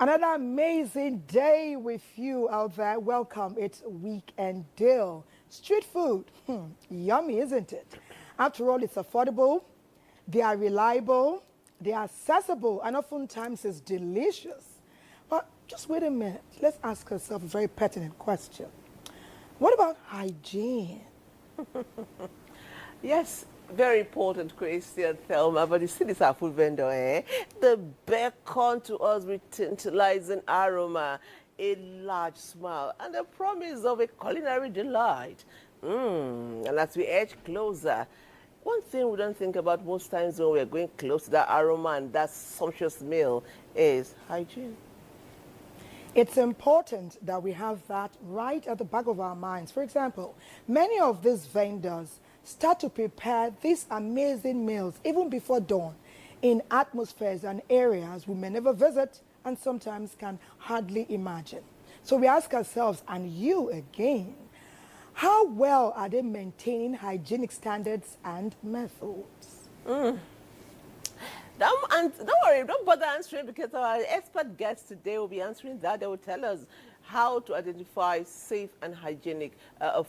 Another amazing day with you out there. Welcome. It's Weekend Deal. Street food, yummy, isn't it? After all, it's affordable, they are reliable, they are accessible, and oftentimes it's delicious. But just wait a minute. Let's ask ourselves a very pertinent question. What about hygiene? Yes, very important question, Thelma. But you see this our food vendor, eh? They beckon to us with tantalizing aroma, a large smile, and the promise of a culinary delight. And as we edge closer, one thing we don't think about most times when we're going close to that aroma and that sumptuous meal is hygiene. It's important that we have that right at the back of our minds. For example, many of these vendors start to prepare these amazing meals even before dawn in atmospheres and areas we may never visit and sometimes can hardly imagine. So we ask ourselves, and you again, how well are they maintaining hygienic standards and methods? And don't worry, don't bother answering, because our expert guests today will be answering that. They will tell us how to identify safe and hygienic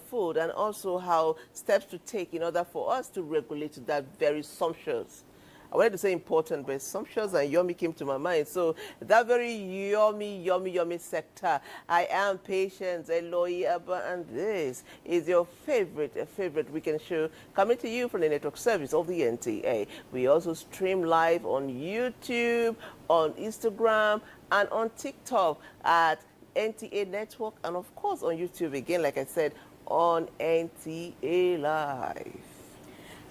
food, and also how steps to take in order for us to regulate that very sumptuous. I wanted to say important, but sumptuous and yummy came to my mind. So that very yummy sector. I am Patience Eloy Abba, and this is your favorite weekend show coming to you from the network service of the NTA. We also stream live on YouTube, on Instagram, and on TikTok at NTA Network, and of course on YouTube again, like I said, on NTA Live.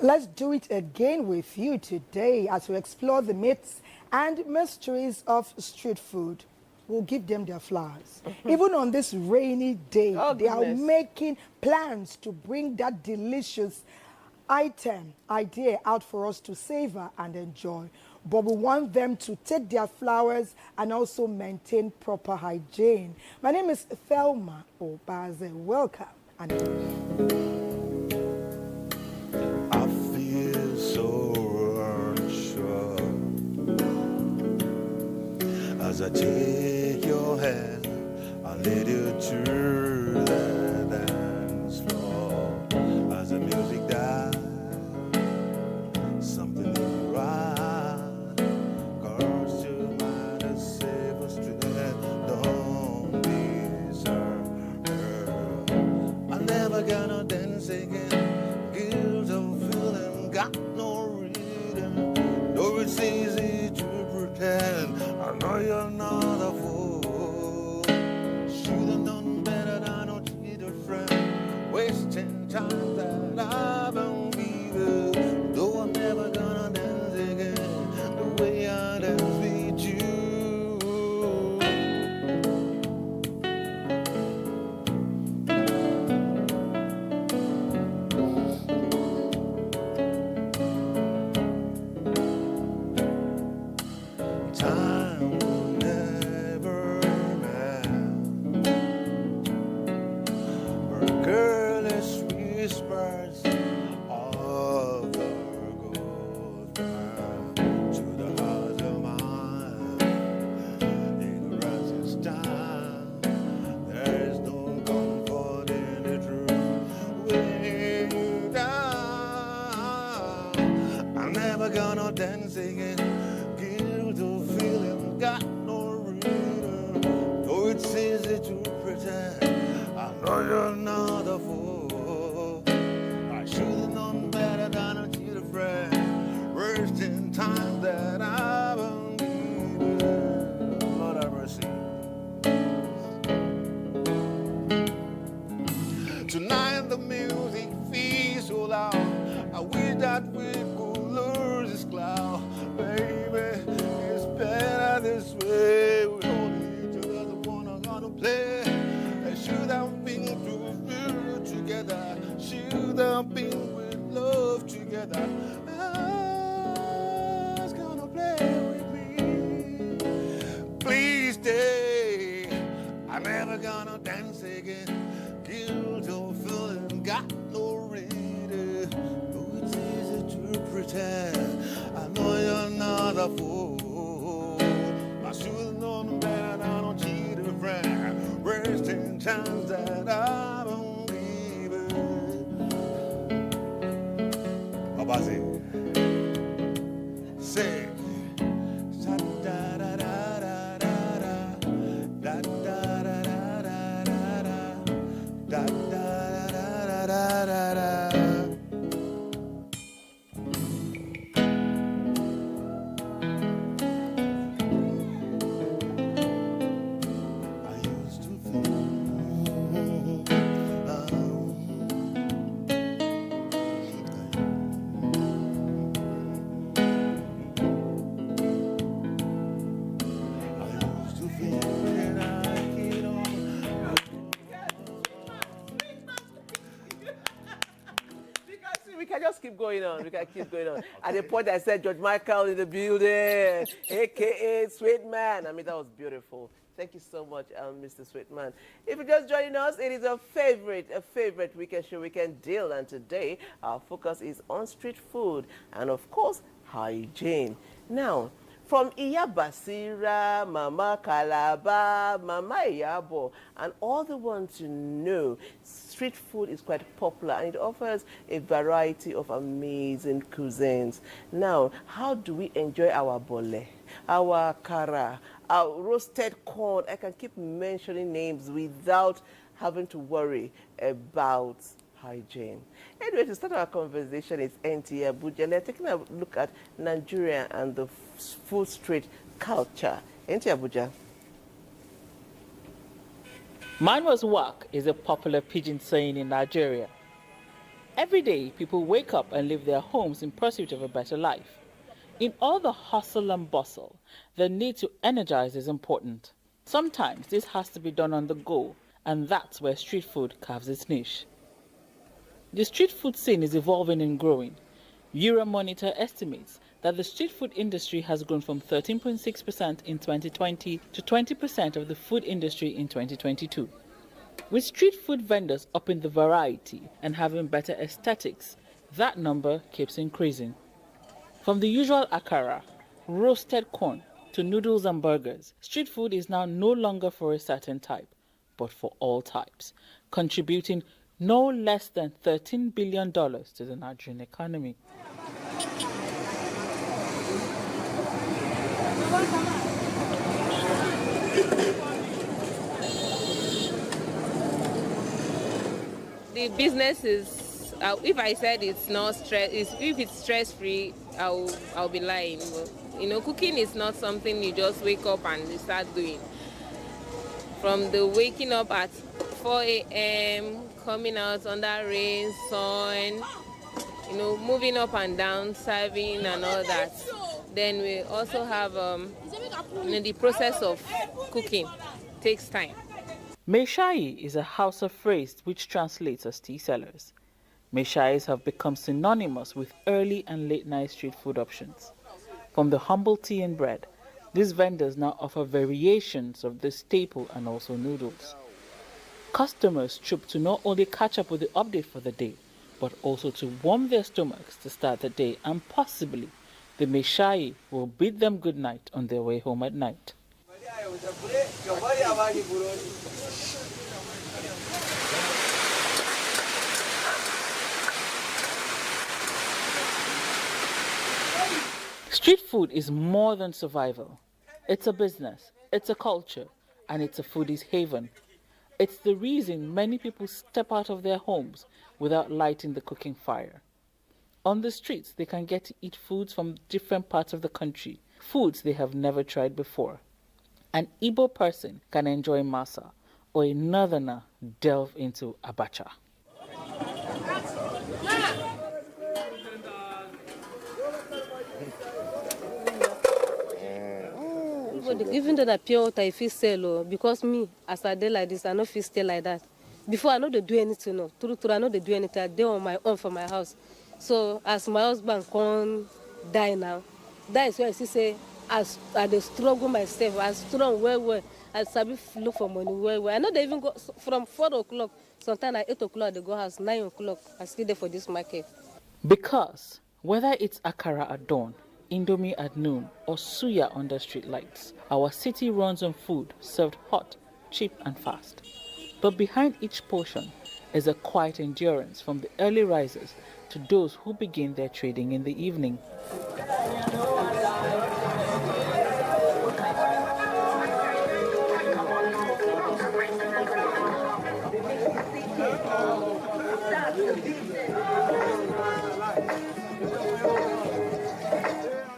Let's do it again with you today as we explore the myths and mysteries of street food. We'll give them their flowers. Even on this rainy day, they are making plans to bring that delicious idea out for us to savor and enjoy. But we want them to take their flowers and also maintain proper hygiene. My name is Thelma Obaze. Welcome. I feel so unsure as I take your hand, I lead you to the dance floor. As the music dies, something in your eye calls to mind a safer street. Don't deserve her. I'm never gonna dance again. Guilt of feeling got no reason. Though it's easy to pretend, I know you're not a fool. Should've known better than to treat a friend, wasting time that I've been given. Though I'm never gonna dance again the way I dance with you. Time will never mend her careless whispers of the good man to the heart of mine. Ignorance is time. There's no comfort in the truth weighing you down. I'm never gonna dance again. Guilt of feeling got no reason. Though it's easy to pretend, I know you're not a fool. I should've known better than to cheat a friend, wasting time that I've been given. Lord have mercy. Tonight the music feels so loud. I wish that we could lose this cloud. Baby, it's better this way. We hold each other, the one I'm gonna play. I should have been through spirit together. Should have been with love together. It's gonna play with me. Please stay. I'm never gonna dance again. Guilt of feeling got no reason. Though it's easy to pretend, I know you're not a fool. I should've known better keep going on. We can keep going on. At the point I said George Michael in the building, a.k.a. Sweet Man. I mean, that was beautiful. Thank you so much, Mr. Sweetman. If you're just joining us, it is a favorite weekend show, Weekend Deal, and today our focus is on street food and, of course, hygiene. Now, from Iya Basira, Mama Calabar, Mama Iyabo, and all the ones you know, street food is quite popular and it offers a variety of amazing cuisines. Now, how do we enjoy our bole, our kara, our roasted corn? I can keep mentioning names without having to worry about hygiene. Anyway, to start our conversation, it's NTA Abuja. They're taking a look at Nigeria and the food street culture. NTA Abuja. Man was work is a popular pidgin saying in Nigeria. Every day, people wake up and leave their homes in pursuit of a better life. In all the hustle and bustle, the need to energize is important. Sometimes this has to be done on the go, and that's where street food carves its niche. The street food scene is evolving and growing. Euromonitor estimates that the street food industry has grown from 13.6% in 2020 to 20% of the food industry in 2022. With street food vendors upping the variety and having better aesthetics, that number keeps increasing. From the usual akara, roasted corn, to noodles and burgers, street food is now no longer for a certain type, but for all types, contributing no less than $13 billion to the Nigerian economy. The business is, if I said it's not if it's stress-free, I'll be lying. You know, cooking is not something you just wake up and you start doing. From the waking up at 4 a.m., coming out under rain, sun, you know, moving up and down, serving and all that. Then we also have the process of cooking takes time. Meshai is a Hausa phrase which translates as tea sellers. Meshais have become synonymous with early and late night street food options. From the humble tea and bread, these vendors now offer variations of the staple and also noodles. Customers troop to not only catch up with the update for the day, but also to warm their stomachs to start the day, and possibly the Meshai will bid them good night on their way home at night. Street food is more than survival. It's a business, it's a culture, and it's a foodie's haven. It's the reason many people step out of their homes without lighting the cooking fire. On the streets, they can get to eat foods from different parts of the country, foods they have never tried before. An Igbo person can enjoy masa, or a northerner delve into abacha. Even though that pure water, I feel sell, because me, as I did like this, I don't feel stay like that. Before, I know they do anything, no. True, I know they do anything. I do on my own for my house. So, as my husband can't die now, that is why I say, as I struggle myself, I strong well. I sabi look for money well. I know they even go from 4 o'clock, sometimes at 8 o'clock, they go house, 9 o'clock, I still there for this market. Because whether it's akara at dawn, Indomie at noon, or suya under street lights, our city runs on food served hot, cheap and fast. But behind each portion is a quiet endurance from the early risers to those who begin their trading in the evening.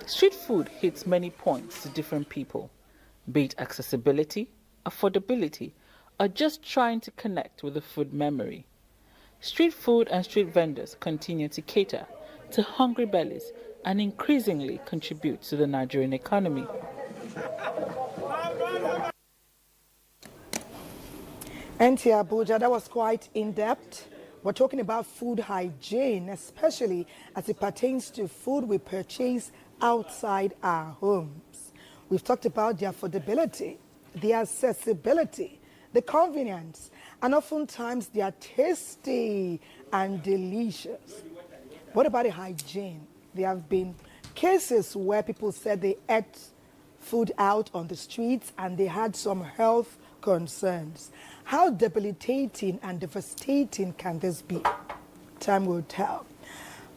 Street food hits many points to different people, be it accessibility, affordability, or just trying to connect with the food memory. Street food and street vendors continue to cater to hungry bellies and increasingly contribute to the Nigerian economy. NTA Abuja, that was quite in-depth We're talking about food hygiene, especially as it pertains to food we purchase outside our homes. We've talked about the affordability, the accessibility, the convenience, and oftentimes they are tasty and delicious. What about the hygiene? There have been cases where people said they ate food out on the streets and they had some health concerns. How debilitating and devastating can this be? Time will tell.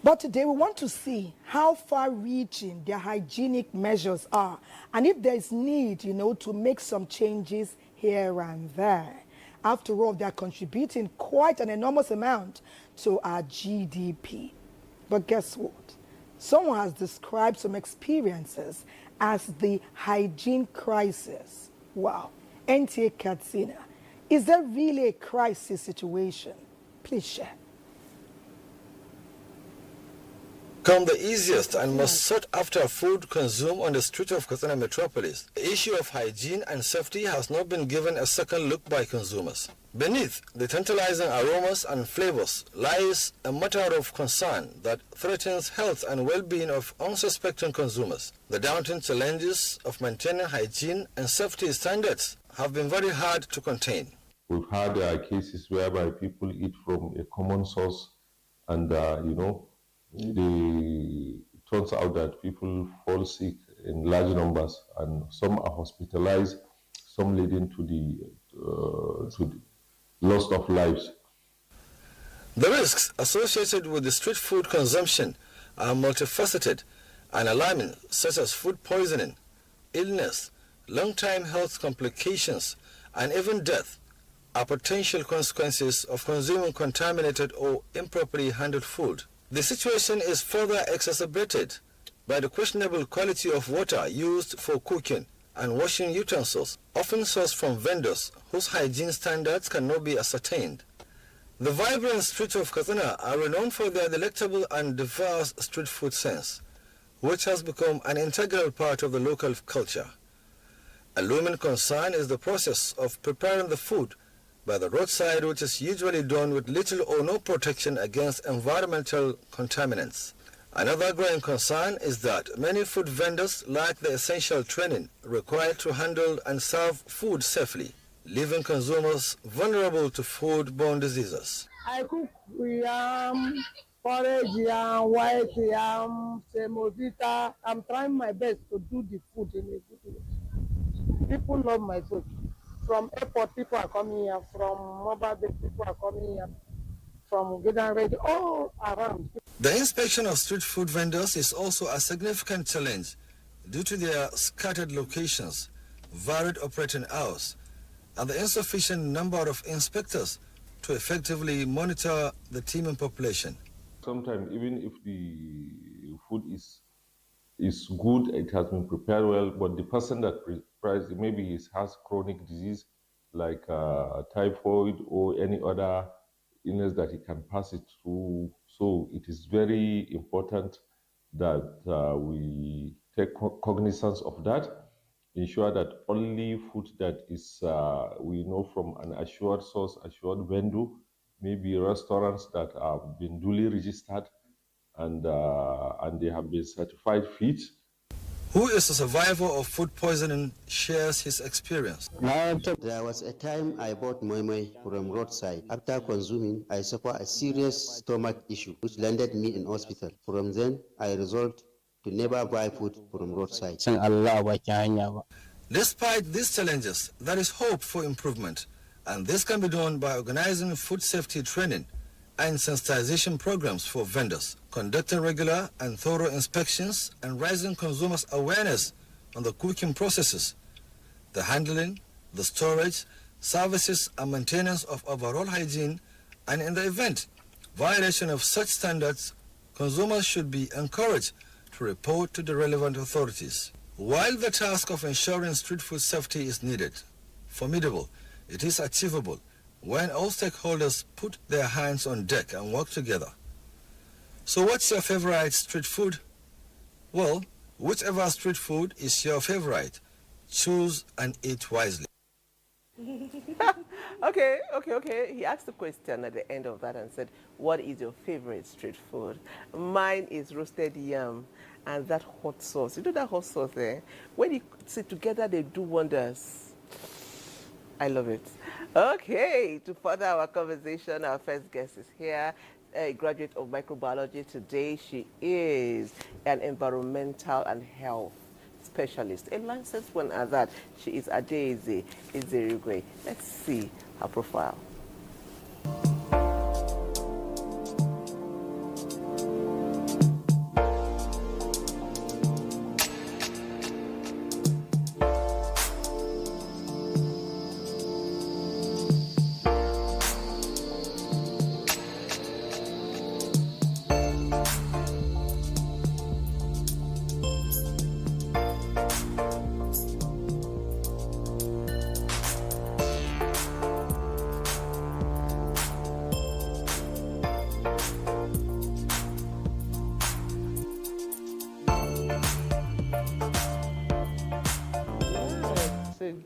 But today we want to see how far-reaching their hygienic measures are and if there is need, to make some changes here and there. After all, they are contributing quite an enormous amount to our GDP. But guess what? Someone has described some experiences as the hygiene crisis. Wow. NTA Katsina. Is there really a crisis situation? Please share. Come the easiest and most sought-after food consumed on the street of Katsina metropolis, the issue of hygiene and safety has not been given a second look by consumers. Beneath the tantalizing aromas and flavors lies a matter of concern that threatens health and well-being of unsuspecting consumers. The daunting challenges of maintaining hygiene and safety standards have been very hard to contain. We've had cases whereby people eat from a common source and, it turns out that people fall sick in large numbers and some are hospitalized, some leading to the loss of lives. The risks associated with the street food consumption are multifaceted and alarming, such as food poisoning, illness, long-term health complications, and even death are potential consequences of consuming contaminated or improperly handled food. The situation is further exacerbated by the questionable quality of water used for cooking and washing utensils, often sourced from vendors whose hygiene standards cannot be ascertained. The vibrant streets of Katsina are renowned for their delectable and diverse street food sense, which has become an integral part of the local culture. A looming concern is the process of preparing the food by the roadside, which is usually done with little or no protection against environmental contaminants. Another growing concern is that many food vendors lack the essential training required to handle and serve food safely, leaving consumers vulnerable to foodborne diseases. I cook yam, porridge yam, white yam, semovita. I'm trying my best to do the food in a good way. People love my food. From airport, people are coming here. From mobile base, people are coming here. From good and ready, all around. The inspection of street food vendors is also a significant challenge due to their scattered locations, varied operating hours, and the insufficient number of inspectors to effectively monitor the teeming population. Sometimes even if the food is good, it has been prepared well, but the person that prepares it, maybe he has chronic disease like typhoid or any other illness that he can pass it through. So it is very important that we take cognizance of that, ensure that only food that is, we know from an assured source, assured vendor, maybe restaurants that have been duly registered and they have been certified fit. Who is a survivor of food poisoning shares his experience. There was a time I bought moi moi from roadside. After consuming, I suffered a serious stomach issue, which landed me in hospital. From then, I resolved to never buy food from roadside. Despite these challenges, there is hope for improvement, and this can be done by organizing food safety training and sensitization programs for vendors, conducting regular and thorough inspections, and raising consumers' awareness on the cooking processes, the handling, the storage, services and maintenance of overall hygiene, and in the event violation of such standards, consumers should be encouraged to report to the relevant authorities. While the task of ensuring street food safety is needed, formidable, it is achievable when all stakeholders put their hands on deck and work together. So what's your favorite street food? Well, whichever street food is your favorite, choose and eat wisely. Okay. He asked the question at the end of that and said, what is your favorite street food? Mine is roasted yam and that hot sauce. You know that hot sauce there? When you sit together, they do wonders. I love it. Okay, to further our conversation, our first guest is here, a graduate of microbiology today. She is an environmental and health specialist, a licensed one as that. She is Adeze Izerigwe. Let's see her profile.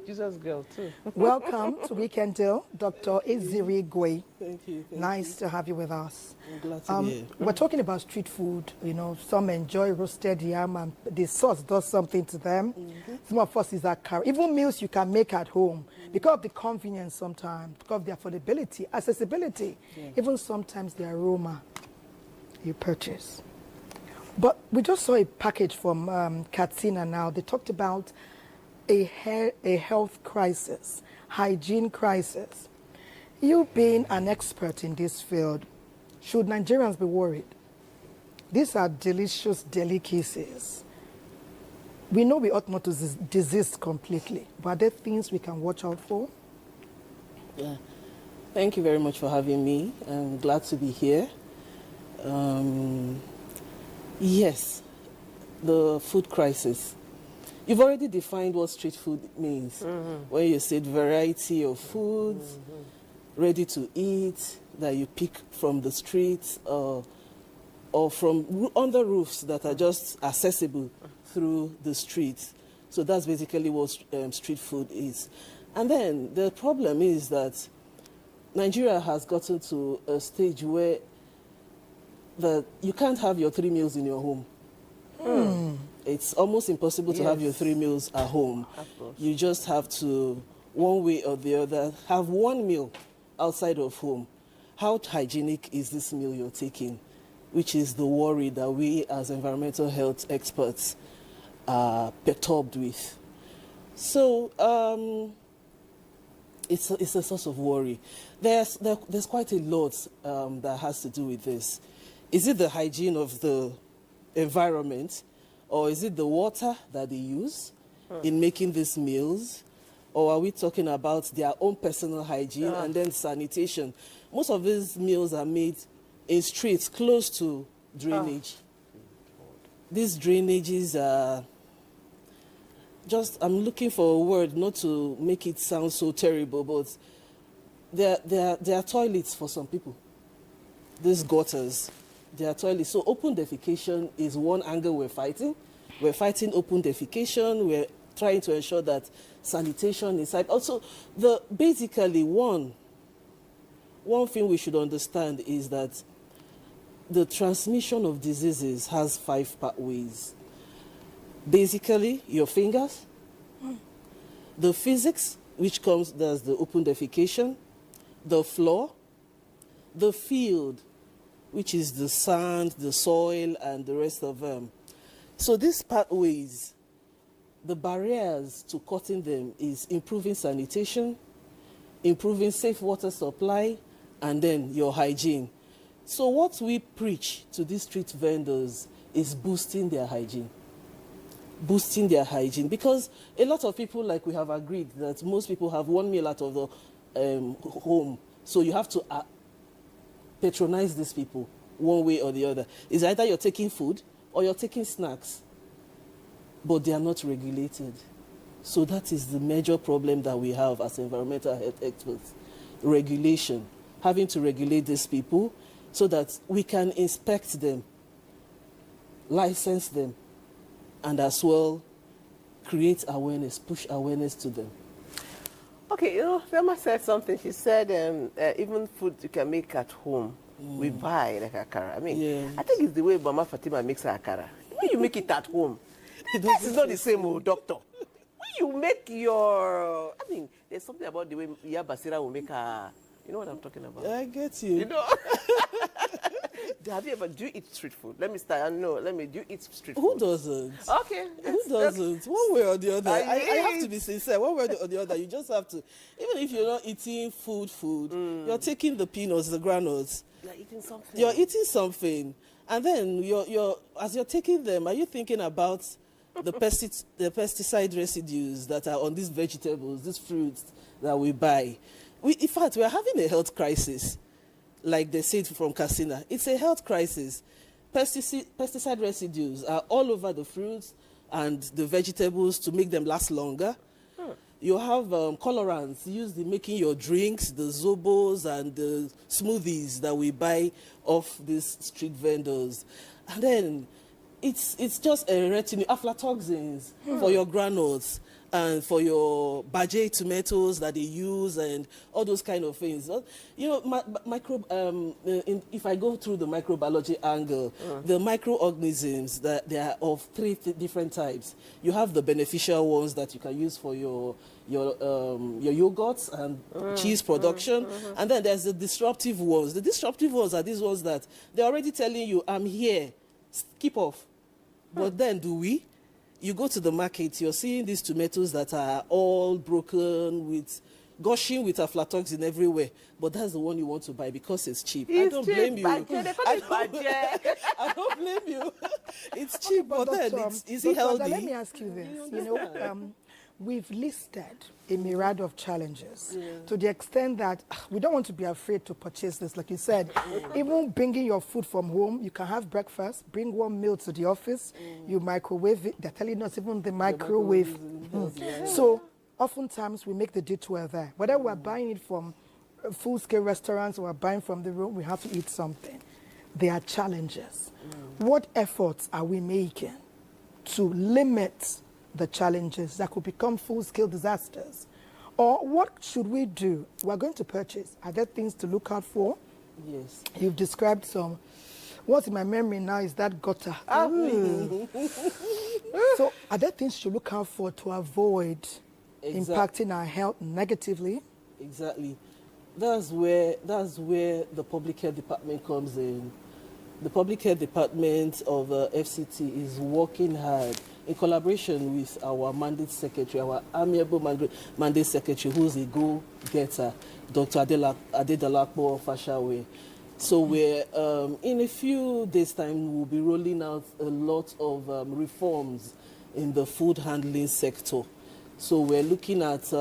Jesus girl too. Welcome to Weekend Deal, Dr. Izerigwe. Thank you. Nice to have you with us. I'm glad to be here. We're talking about street food. You know, some enjoy roasted yam and the sauce does something to them. Some of us is that curry. Even meals you can make at home because of the convenience sometimes, because of the affordability, accessibility, even sometimes the aroma you purchase. But we just saw a package from Katsina now. They talked about a health crisis, hygiene crisis. You being an expert in this field, should Nigerians be worried? These are delicious delicacies. We know we ought not to desist completely, but are there things we can watch out for? Yeah. Thank you very much for having me. I'm glad to be here. Yes, the food crisis. You've already defined what street food means. When you said variety of foods, ready to eat, that you pick from the streets or from on the roofs that are just accessible through the streets. So that's basically what street food is. And then the problem is that Nigeria has gotten to a stage where you can't have your 3 meals in your home. It's almost impossible to have your 3 meals at home. You just have to, one way or the other, have 1 meal outside of home. How hygienic is this meal you're taking? Which is the worry that we as environmental health experts are perturbed with. So it's a source of worry. There's quite a lot that has to do with this. Is it the hygiene of the environment? Or is it the water that they use in making these meals? Or are we talking about their own personal hygiene and then sanitation? Most of these meals are made in streets close to drainage. These drainages are just, I'm looking for a word not to make it sound so terrible, but they are toilets for some people. These gutters. Their toilets. So open defecation is one angle we're fighting. We're fighting open defecation. We're trying to ensure that sanitation inside. Also, basically one thing we should understand is that the transmission of diseases has 5 pathways. Basically, your fingers, the physics, which comes as the open defecation, the floor, the field, which is the sand, the soil, and the rest of them. So these pathways, the barriers to cutting them is improving sanitation, improving safe water supply, and then your hygiene. So what we preach to these street vendors is boosting their hygiene. Boosting their hygiene. Because a lot of people, like we have agreed, that most people have 1 meal out of the home. So you have to patronize these people one way or the other. It's either you're taking food or you're taking snacks, but they are not regulated. So that is the major problem that we have as environmental health experts. Regulation. Having to regulate these people so that we can inspect them, license them, and as well create awareness, push awareness to them. Okay, Selma said something. She said even food you can make at home, we buy like akara. I mean, I think it's the way Mama Fatima makes her akara. When you make it at home, this is not the same, doctor. When you make your, I mean, there's something about the way Iya Basira will make her. You know what I'm talking about? I get you. You know. Do you eat street food? Let me start. Do you eat street food? Who doesn't? Okay. Who doesn't? One way or the other. I have to be sincere. One way or the other, you just have to. Even if you're not eating food, you're taking the peanuts, the granules. You're eating something. You're eating something. And then as you're taking them, are you thinking about the pesticide residues that are on these vegetables, these fruits that we buy? In fact, we're having a health crisis. Like they said from Katsina, it's a health crisis. Pesticide residues are all over the fruits and the vegetables to make them last longer. You have colorants used in making your drinks, the zobos and the smoothies that we buy off these street vendors. And then it's just a retinue, aflatoxins for your granules and for your bajay tomatoes that they use and all those kind of things. You know, if I go through the microbiology angle, the microorganisms, that they are of three different types. You have the beneficial ones that you can use for your yogurts and cheese production, and then there's the disruptive ones. The disruptive ones are these ones that they're already telling you, I'm here, keep off. But then do we? You go to the market, you're seeing these tomatoes that are all broken, gushing with aflatoxin everywhere. But that's the one you want to buy because it's cheap. I don't blame you. I don't blame you. It's cheap, but then is it healthy? Let me ask you this. We've listed a myriad of challenges to the extent that we don't want to be afraid to purchase this. Like you said, even bringing your food from home, you can have breakfast, bring one meal to the office, you microwave it. They're telling us even the microwave. So oftentimes we make the detour there. Whether we're buying it from full-scale restaurants or we're buying from the room, we have to eat something. There are challenges. What efforts are we making to limit the challenges that could become full-scale disasters? Or what should we do? We're going to purchase. Are there things to look out for? Yes. You've described some. What's in my memory now is that gutter. So are there things to look out for to avoid impacting our health negatively? Exactly. That's where the public health department comes in. The public health department of FCT is working hard in collaboration with our mandate secretary, our amiable mandate secretary, who's a go-getter, Dr. Adedalapo Fashawe. So we're, in a few days' time, we'll be rolling out a lot of reforms in the food handling sector. So we're looking at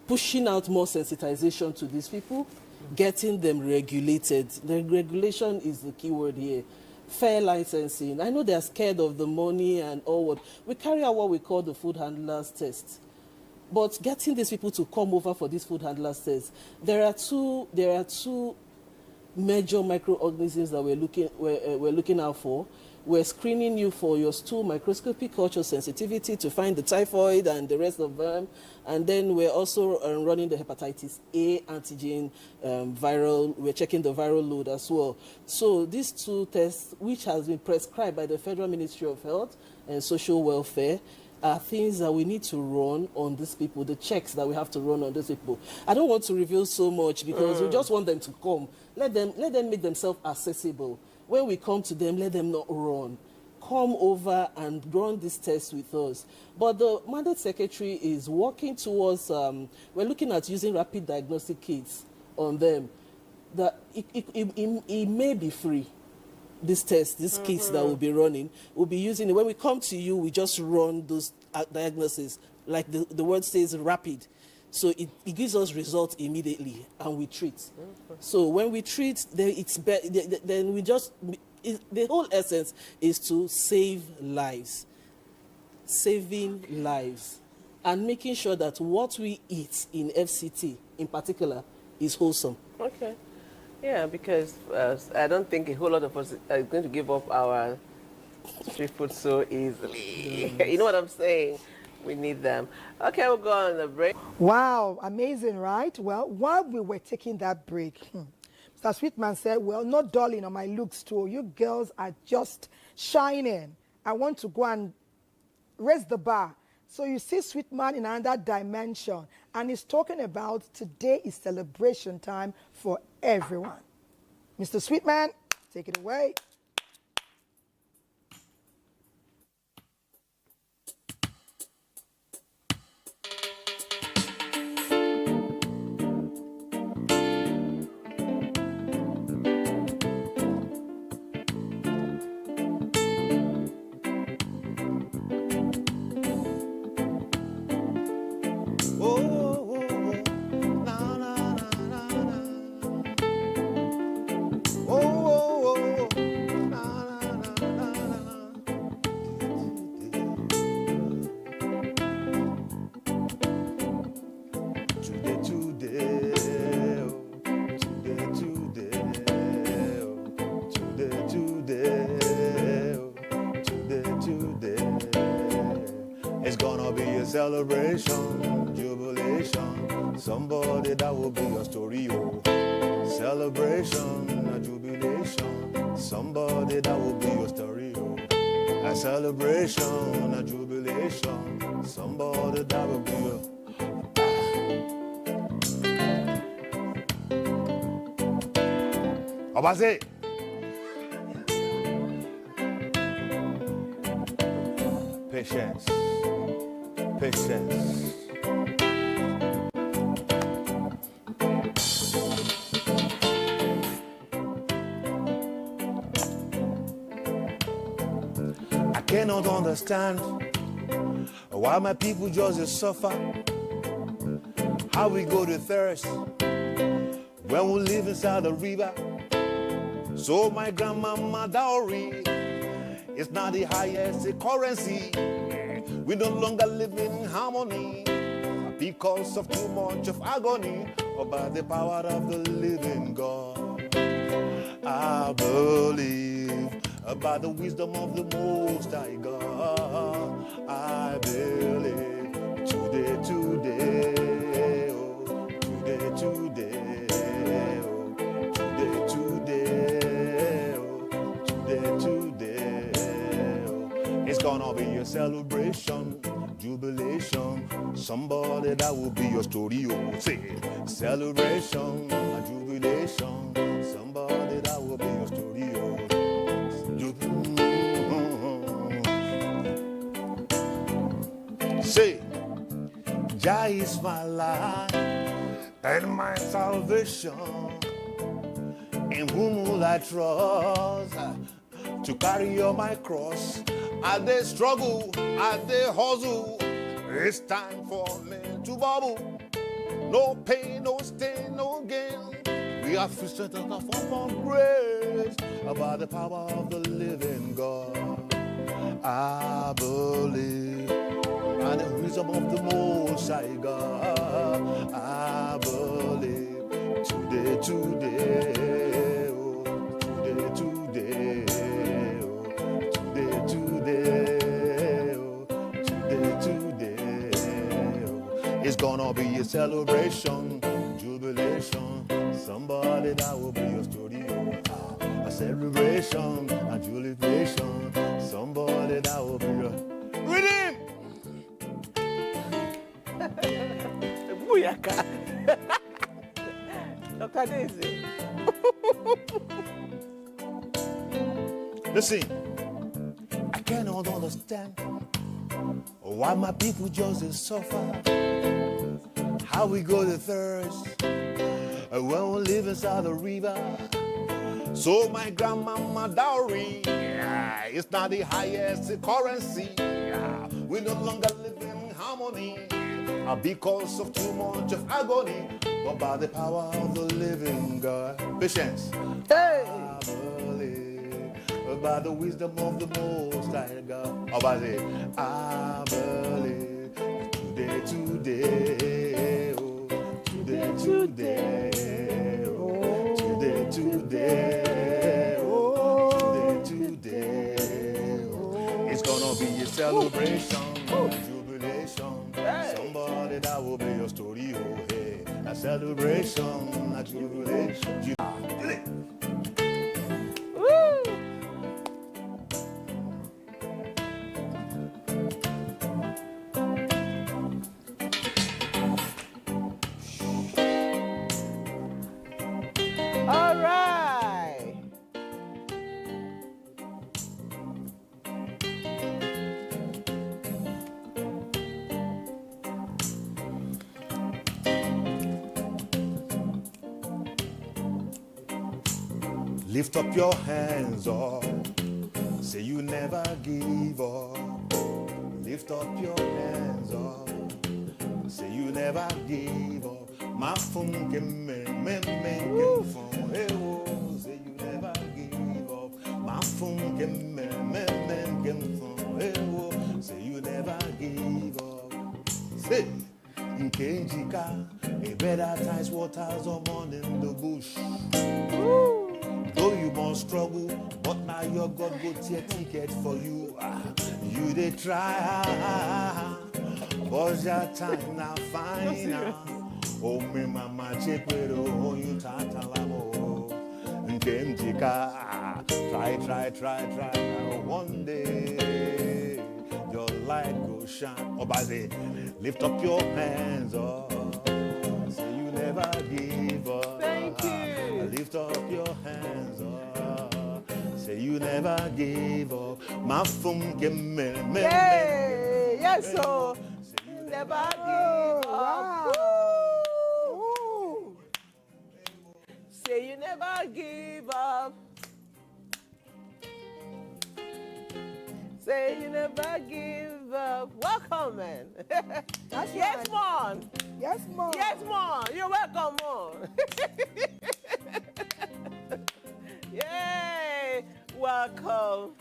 pushing out more sensitization to these people, getting them regulated. The regulation is the key word here. Fair licensing. I know they're scared of the money and all what. We carry out what we call the food handlers test. But getting these people to come over for this food handlers test, there are two major microorganisms that we're looking out for. We're screening you for your stool microscopic culture sensitivity to find the typhoid and the rest of them. And then we're also running the hepatitis A antigen viral. We're checking the viral load as well. So these two tests, which has been prescribed by the Federal Ministry of Health and Social Welfare, are things that we need to run on these people, the checks that we have to run on these people. I don't want to reveal so much because we just want them to come. Let them make themselves accessible. When we come to them, let them not run. Come over and run this test with us. But the mandate secretary is working towards, we're looking at using rapid diagnostic kits on them. It may be free. This test, these kits that we'll be running, we'll be using it. When we come to you, we just run those diagnoses. Like the word says, rapid. So it gives us results immediately, and we treat. So when we treat, then then we just, the whole essence is to save lives. Saving lives. And making sure that what we eat in FCT, in particular, is wholesome. Okay. Yeah, because I don't think a whole lot of us are going to give up our street food so easily. You know what I'm saying? We need them. Okay, we'll go on the break. Wow, amazing, right? Well, while we were taking that break, Mr. Sweetman said, well, not dulling on my looks too. You girls are just shining. I want to go and raise the bar. So you see Sweetman in another dimension. And he's talking about today is celebration time for everyone. Mr. Sweetman, take it away. It's gonna be a celebration, jubilation. Somebody that will be your story, oh. Celebration, a jubilation. Somebody that will be your story, oh. A celebration, a jubilation. Somebody that will be your. Obase. Patience. Patience. I cannot understand why my people just suffer. How we go to thirst when we live inside the river. So my grandmama dowry is not the highest currency. We no longer live in harmony because of too much of agony, or by the power of the living God. I believe by the wisdom of the Most High God. I believe today, oh, today, oh, today, oh. It's gonna be a celebration, jubilation. Somebody that will be your story, oh. Say, celebration, a jubilation. Somebody that will be your story, oh. Say, Jah is my life and my salvation. In whom will I trust to carry on my cross? As they struggle, as they hustle, it's time for me to bubble. No pain, no stain, no gain. We are feasted on the form of grace by the power of the living God. I believe by the wisdom of the Most High God. I believe today, oh, today, oh, today, oh. It's gonna be a celebration, jubilation. Somebody that will be your story, oh. A celebration, a jubilation. Somebody that will be your rhythm. Booyaka. Dr. Daisy. Listen, I cannot understand why my people just suffer. How we go to thirst when we live inside the river. So my grandmama dowry, it's not the highest currency. We no longer live in harmony because of too much of agony, but by the power of the living God. Patience. Hey! I believe by the wisdom of the Most High God. I believe today, oh, today, oh, today, oh. It's gonna be a celebration, jubilation. share your story, oh hey. A celebration, a jubilation. All right. Lift up your hands up. Say you never give up. Lift up your hands up. Say you never give up. My phone can make phone. Hey, oh, say you never give up. My phone can make phone. Hey, oh, say you never give up. Say, in Kenjika, a better times waters are on in the bush. Though you must struggle, but now your God go to your ticket for you. You they try, but your time now fine now. Oh me mama chekwero, oh you tatalamo. Nkemjika, try. One day your light go shine. Obaze, lift up your hands up. Say you never give up. Thank you. Lift up your hands up. Say you never give up. My phone can Yay! Yes, so you never give up. Woo! Say you never give up. Say you never give up. Welcome, man. That's Yes, right. Mon. Yes, Mom. Yes, Mon. You're welcome, Mon. Yay! Welcome.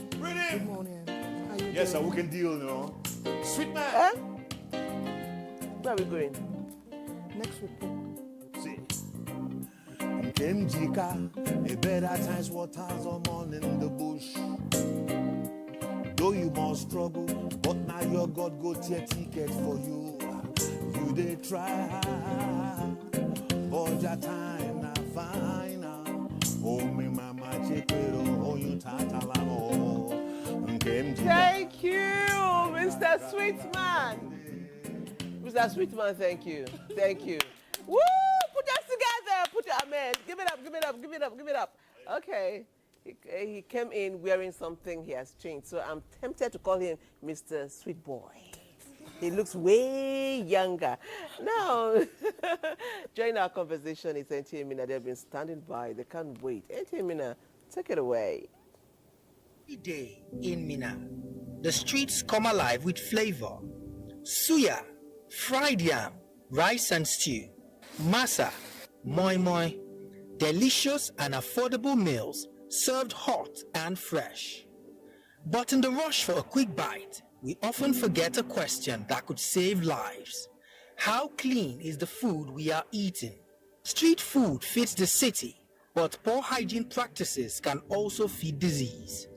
Good morning. How you Yes, sir, doing? we can deal, you know. Sweet man. Eh? Where are we going? Next report. See. Nkemjika, a better times waters are on in the bush. Though you must struggle, but now your God go to your ticket for you. You they try, but your time now fine now. Oh me mama chekwero, oh you tatalamo. Nkemjika. Thank you, Mr. Sweetman. Mr. Sweetman, thank you. Thank you. Woo! Put us together. Put your amen. Give it up. Okay. He came in wearing something he has changed. So I'm tempted to call him Mr. Sweet Boy. He looks way younger. Now, join our conversation is NTA Mina. They've been standing by. They can't wait. NTA Mina, take it away. Every day in Mina, the streets come alive with flavor. Suya, fried yam, rice and stew, masa, moi moi, delicious and affordable meals served hot and fresh. But in the rush for a quick bite, we often forget a question that could save lives. How clean is the food we are eating? Street food feeds the city, but poor hygiene practices can also feed disease.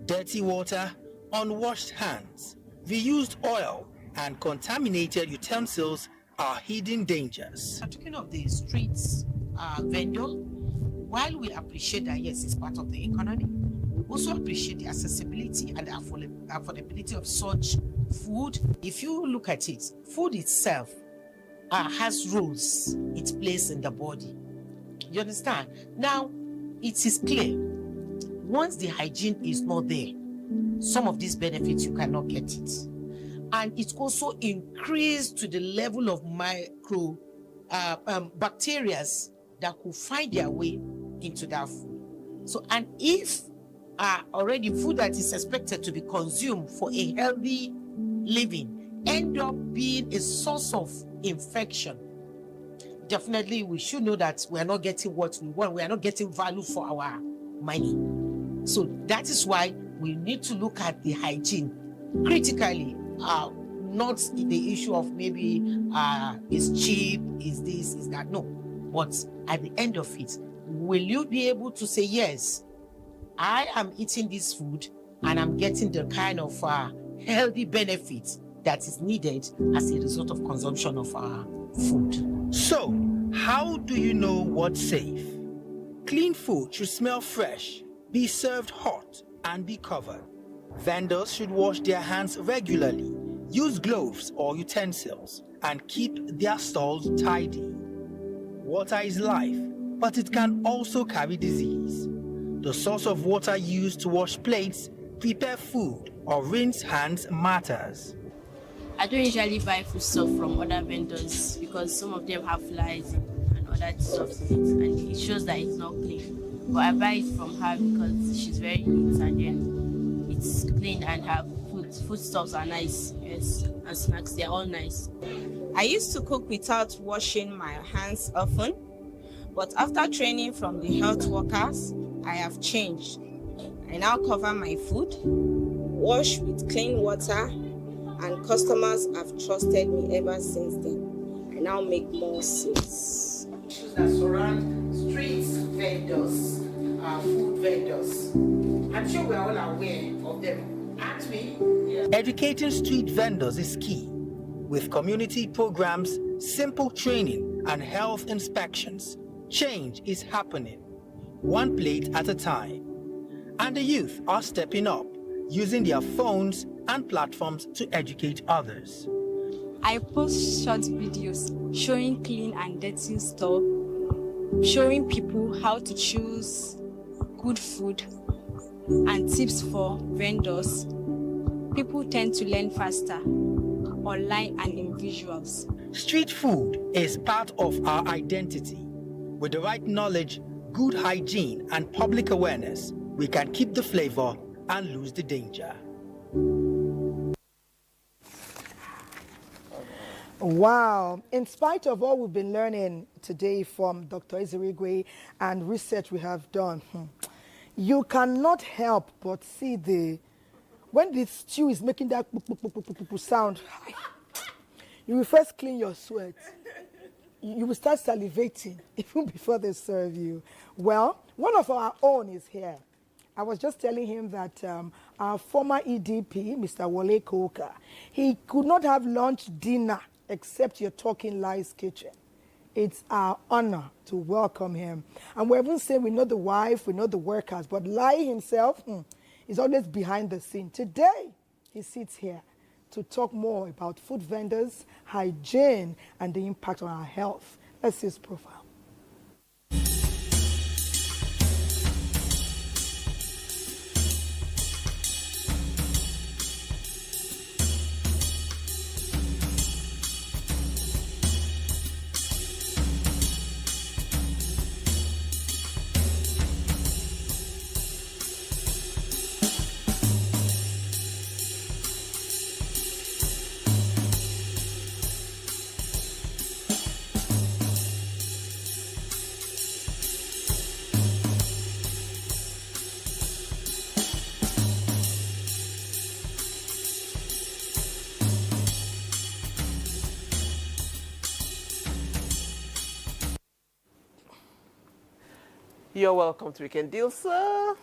Dirty water, unwashed hands, reused oil, and contaminated utensils are hidden dangers. Talking of the streets vendor, while we appreciate that, yes, it's part of the economy, we also appreciate the accessibility and the affordability of such food. If you look at it, food itself has roles it plays in the body. You understand? Now, it is clear, once the hygiene is not there, some of these benefits, you cannot get it. And it also increased to the level of micro bacteria that could find their way into that food. So, and if already food that is expected to be consumed for a healthy living end up being a source of infection, definitely we should know that we are not getting what we want. We are not getting value for our money. So that is why we need to look at the hygiene critically, not the issue of maybe it's cheap, is this, is that. No. But at the end of it, will you be able to say, yes, I am eating this food and I'm getting the kind of healthy benefits that is needed as a result of consumption of our food. So, how do you know what's safe? Clean food should smell fresh, be served hot, and be covered. Vendors should wash their hands regularly, use gloves or utensils, and keep their stalls tidy. Water is life, but it can also carry disease. The source of water used to wash plates, prepare food, or rinse hands matters. I don't usually buy food stuff from other vendors because some of them have flies and other stuff in it, and it shows that it's not clean. But I buy it from her because she's very neat, and then it's clean, and her foodstuffs are nice. Yes, and snacks, they're all nice. I used to cook without washing my hands often, but after training from the health workers, I have changed. I now cover my food, wash with clean water, and customers have trusted me ever since then. I now make more sales. Issues that surround street vendors, food vendors. I'm sure we're all aware of them, aren't we? Yeah. Educating street vendors is key. With community programs, simple training, and health inspections, change is happening, one plate at a time. And the youth are stepping up, using their phones and platforms to educate others. I post short videos showing clean and dirty store, showing people how to choose good food and tips for vendors. People tend to learn faster online and in visuals. Street food is part of our identity. With the right knowledge, good hygiene, and public awareness, we can keep the flavor and lose the danger. Wow. In spite of all we've been learning today from Dr. Ezerigwe and research we have done, you cannot help but see when the stew is making that sound, you will first clean your sweat. You will start salivating even before they serve you. Well, one of our own is here. I was just telling him that our former EDP, Mr. Wale Koka, he could not have lunch, dinner, except your Talking Lies kitchen. It's our honor to welcome him. And we're even saying we know the wife, we know the workers, but Lai himself is always behind the scene. Today, he sits here to talk more about food vendors, hygiene, and the impact on our health. Let's see his profile. You're welcome to Weekend Deal, sir.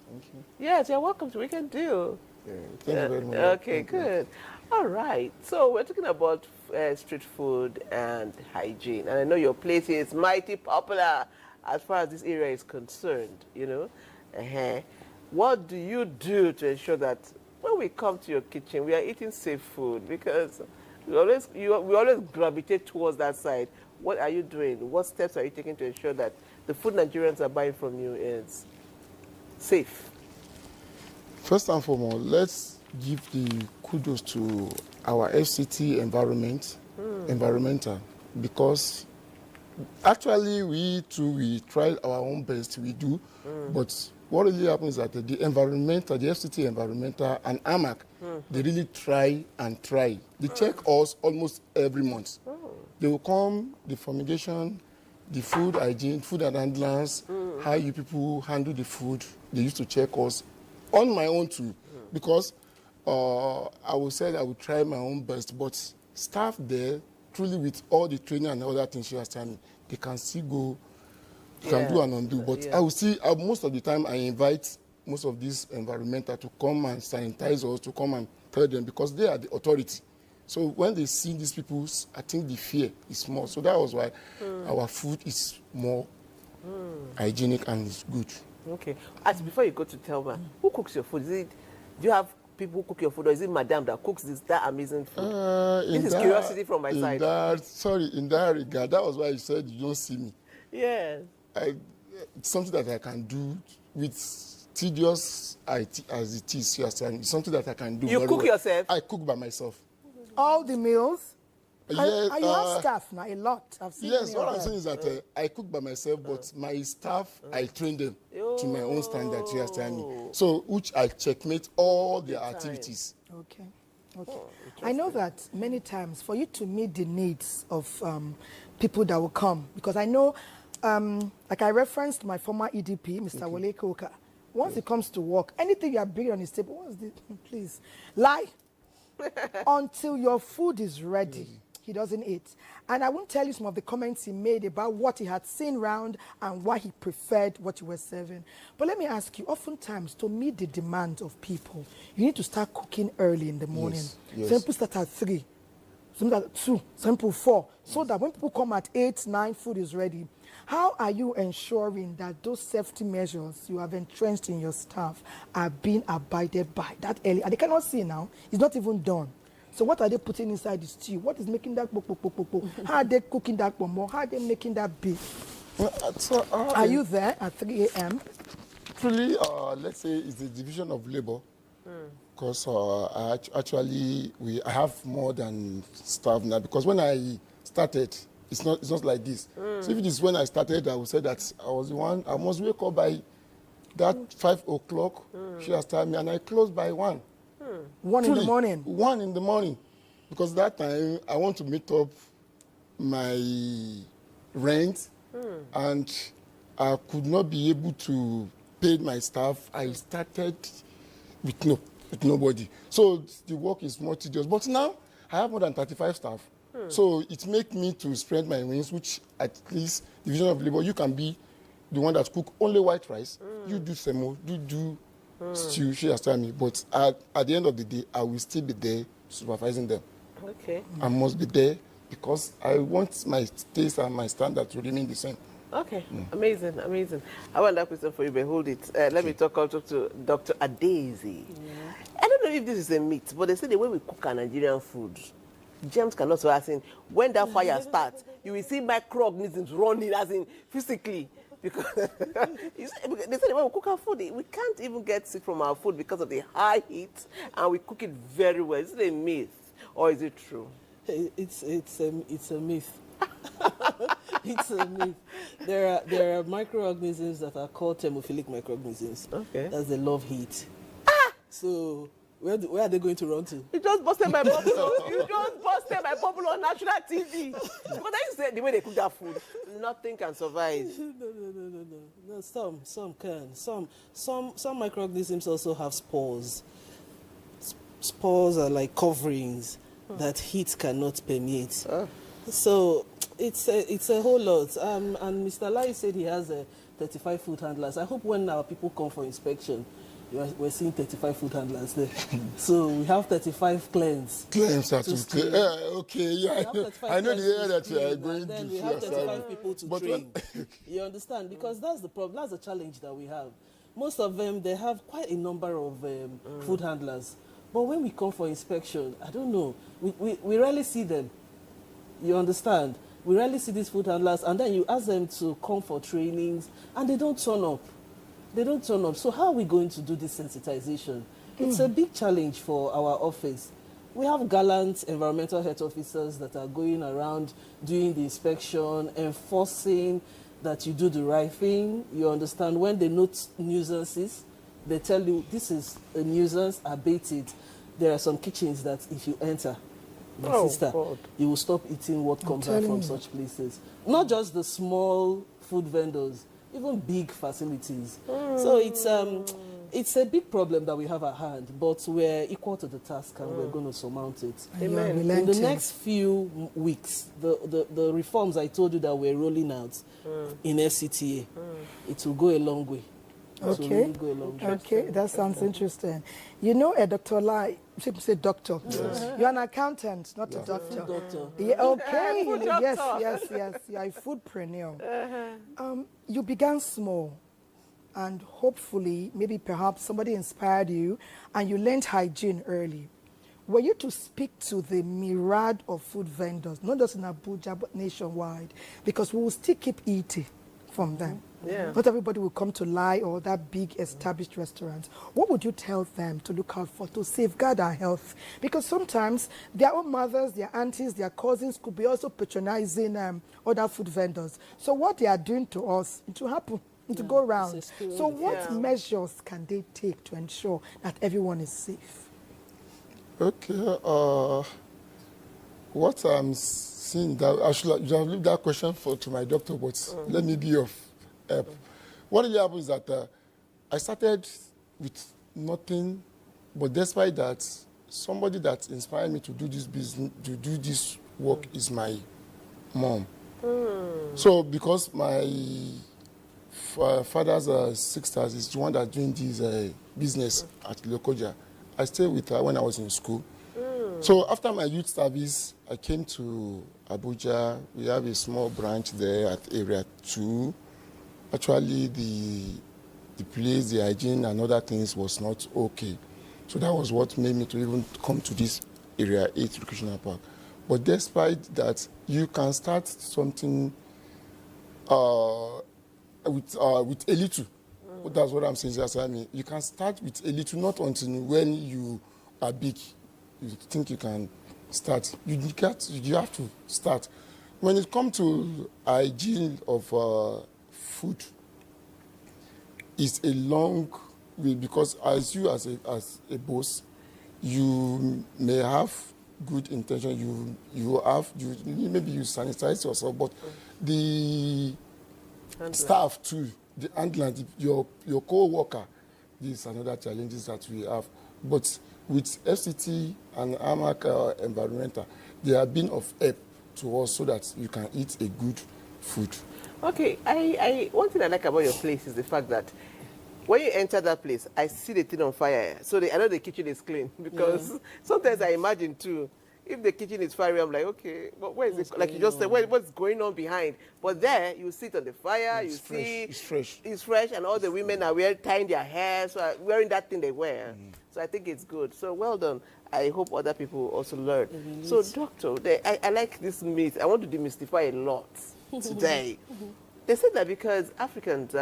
Thank you. Yes, you're welcome to Weekend Deal. Yeah, thank you very much. Okay, good. All right. So we're talking about street food and hygiene. And I know your place here is mighty popular as far as this area is concerned, you know. What do you do to ensure that when we come to your kitchen, we are eating safe food? Because we always gravitate towards that side. What are you doing? What steps are you taking to ensure that the food Nigerians are buying from you is safe? First and foremost, let's give the kudos to our FCT environmental, because actually we try our own best, we do, but what really happens is that the FCT environmental and AMAC, they really try and try. They check us almost every month. They will come, the fumigation, the food hygiene, food and handlers, how you people handle the food. They used to check us on my own too, because I would say I would try my own best, but staff there, truly with all the training and other things she has done, they can still go, can do and undo. But I will see, most of the time I invite most of these environmental to come and sanitize us, to come and tell them, because they are the authority. So when they see these people, I think the fear is more. So that was why our food is more hygienic and it's good. Okay. Before you go to Telma, who cooks your food? Do you have people who cook your food, or is it Madame that cooks that amazing food? This is curiosity from my side. In that regard, that was why you said you don't see me. Yes. It's something that I can do with tedious as it is. It's something that I can do. You cook yourself? I cook by myself. All the meals? Yes, you have staff now, a lot. I've seen yes, what I'm saying is that I cook by myself, but my staff, I train them to my own standard, you understand me? So, which I checkmate all their activities. Okay. I know that many times for you to meet the needs of people that will come, because I know, like I referenced my former EDP, Mr. Wale Koka, once he comes to work, anything you are bringing on his table, please, lie until your food is ready. He doesn't eat. And I won't tell you some of the comments he made about what he had seen round and why he preferred what you were serving. But let me ask you, oftentimes, to meet the demands of people, you need to start cooking early in the morning. Yes. Some people start at 3, some at 2, some people 4, so that when people come at 8, 9, food is ready. How are you ensuring that those safety measures you have entrenched in your staff are being abided by that early? And they cannot see now. It's not even done. So what are they putting inside the stew? What is making that How are they cooking that pomo? How are they making that beef? Are you there at 3 a.m.? Actually, let's say it's the division of labor. Because I have more than staff now. Because when I started, it's not like this. So if it is when I started, I would say that I was the one. I must wake up by that 5 o'clock. She has told me, and I close by 1. 1 in the morning? 1 in the morning. Because that time, I want to meet up my rent, and I could not be able to pay my staff. I started with nobody. So the work is more tedious. But now, I have more than 35 staff. So it makes me to spread my wings, which at least division of labor, you can be the one that cook only white rice. You do semo, you do stew, she has told me. But at the end of the day, I will still be there supervising them. Okay. I must be there because I want my taste and my standard to remain the same. Okay, amazing. I want that question for you, but hold it. Let me talk also to Dr. Adezi. I don't know if this is a myth, but they say the way we cook our Nigerian food, germs cannot so as in when that fire starts, you will see microorganisms running as in physically. Because they say the way we cook our food, we can't even get sick from our food because of the high heat, and we cook it very well. Is it a myth or is it true? It's a myth. It's a myth. There are microorganisms that are called thermophilic microorganisms. Okay. That's the love heat. So where are they going to run to? You just busted my bubble. You just busted my bubble on national TV. But then you said the way they cook that food, nothing can survive. No. Some can. Some microorganisms also have spores. Spores are like coverings that heat cannot permeate. So it's a whole lot. And Mr. Lai said he has 35 food handlers. I hope when our people come for inspection, we're seeing 35 food handlers there. So we have 35 claims. Claims are to clean. Okay, yeah. I know the area that you are going to. Then we have 35 people to train. You understand? Because that's the problem. That's the challenge that we have. Most of them, they have quite a number of food handlers. But when we come for inspection, I don't know. We rarely see them. You understand? We rarely see these food handlers, and then you ask them to come for trainings, and they don't turn up. So how are we going to do this sensitization? It's a big challenge for our office. We have gallant environmental health officers that are going around doing the inspection, enforcing that you do the right thing. You understand? When they note nuisances, they tell you this is a nuisance, abate it. There are some kitchens that if you enter, my sister, you will stop eating what comes out from such places. Not just the small food vendors, even big facilities. So it's a big problem that we have at hand, but we're equal to the task and we're going to surmount it. Amen. In the next few weeks, the reforms I told you that we're rolling out in FCTA, it will go a long way. Okay, that sounds interesting. You know, Dr. Lai, say doctor. Yes. You're an accountant, not a doctor. Doctor. Yeah, okay. Food Yes, doctor. yes. You're a foodpreneur. You began small, and hopefully, maybe perhaps somebody inspired you, and you learned hygiene early. Were you to speak to the myriad of food vendors, not just in Abuja, but nationwide, because we will still keep eating from them. Yeah. Not everybody will come to Lie or that big established restaurant. What would you tell them to look out for to safeguard our health? Because sometimes their own mothers, their aunties, their cousins could be also patronizing other food vendors. So what they are doing to us, it will happen. To go around. So what measures can they take to ensure that everyone is safe? Okay. What I'm seeing, that I should have leave that question to my doctor, but let me be of help. What really happened is that I started with nothing, but despite that, somebody that inspired me to do this business, to do this work, is my mom. So because my father's sisters is the one that's doing this business at Lokoja, I stayed with her when I was in school. So after my youth service, I came to Abuja. We have a small branch there at Area 2. Actually, the place, the hygiene and other things was not okay. So that was what made me to even come to this Area 8 Recreational Park. But despite that, you can start something with a little. That's what I'm saying. I mean, you can start with a little, not until when you are big, you think you can start. You have to start. When it comes to hygiene of food, it's a long way, because as a boss, you may have good intention. Maybe you sanitize yourself, but the staff too, the handler, your co-worker, these are another challenges that we have. But with FCT and AMAC Environmental, they have been of help to us so that you can eat a good food. Okay, one thing I like about your place is the fact that when you enter that place, I see the thing on fire. So I know the kitchen is clean, because sometimes I imagine too, if the kitchen is fiery, I'm like, okay, but where is it? Like you just said, what's going on behind? But there, you sit on the fire, you see it's fresh. It's fresh, and all the women are tying their hair, so wearing that thing they wear. So I think it's good. So well done. I hope other people also learn. So doctor, I like this myth. I want to demystify a lot today. They said that because Africans,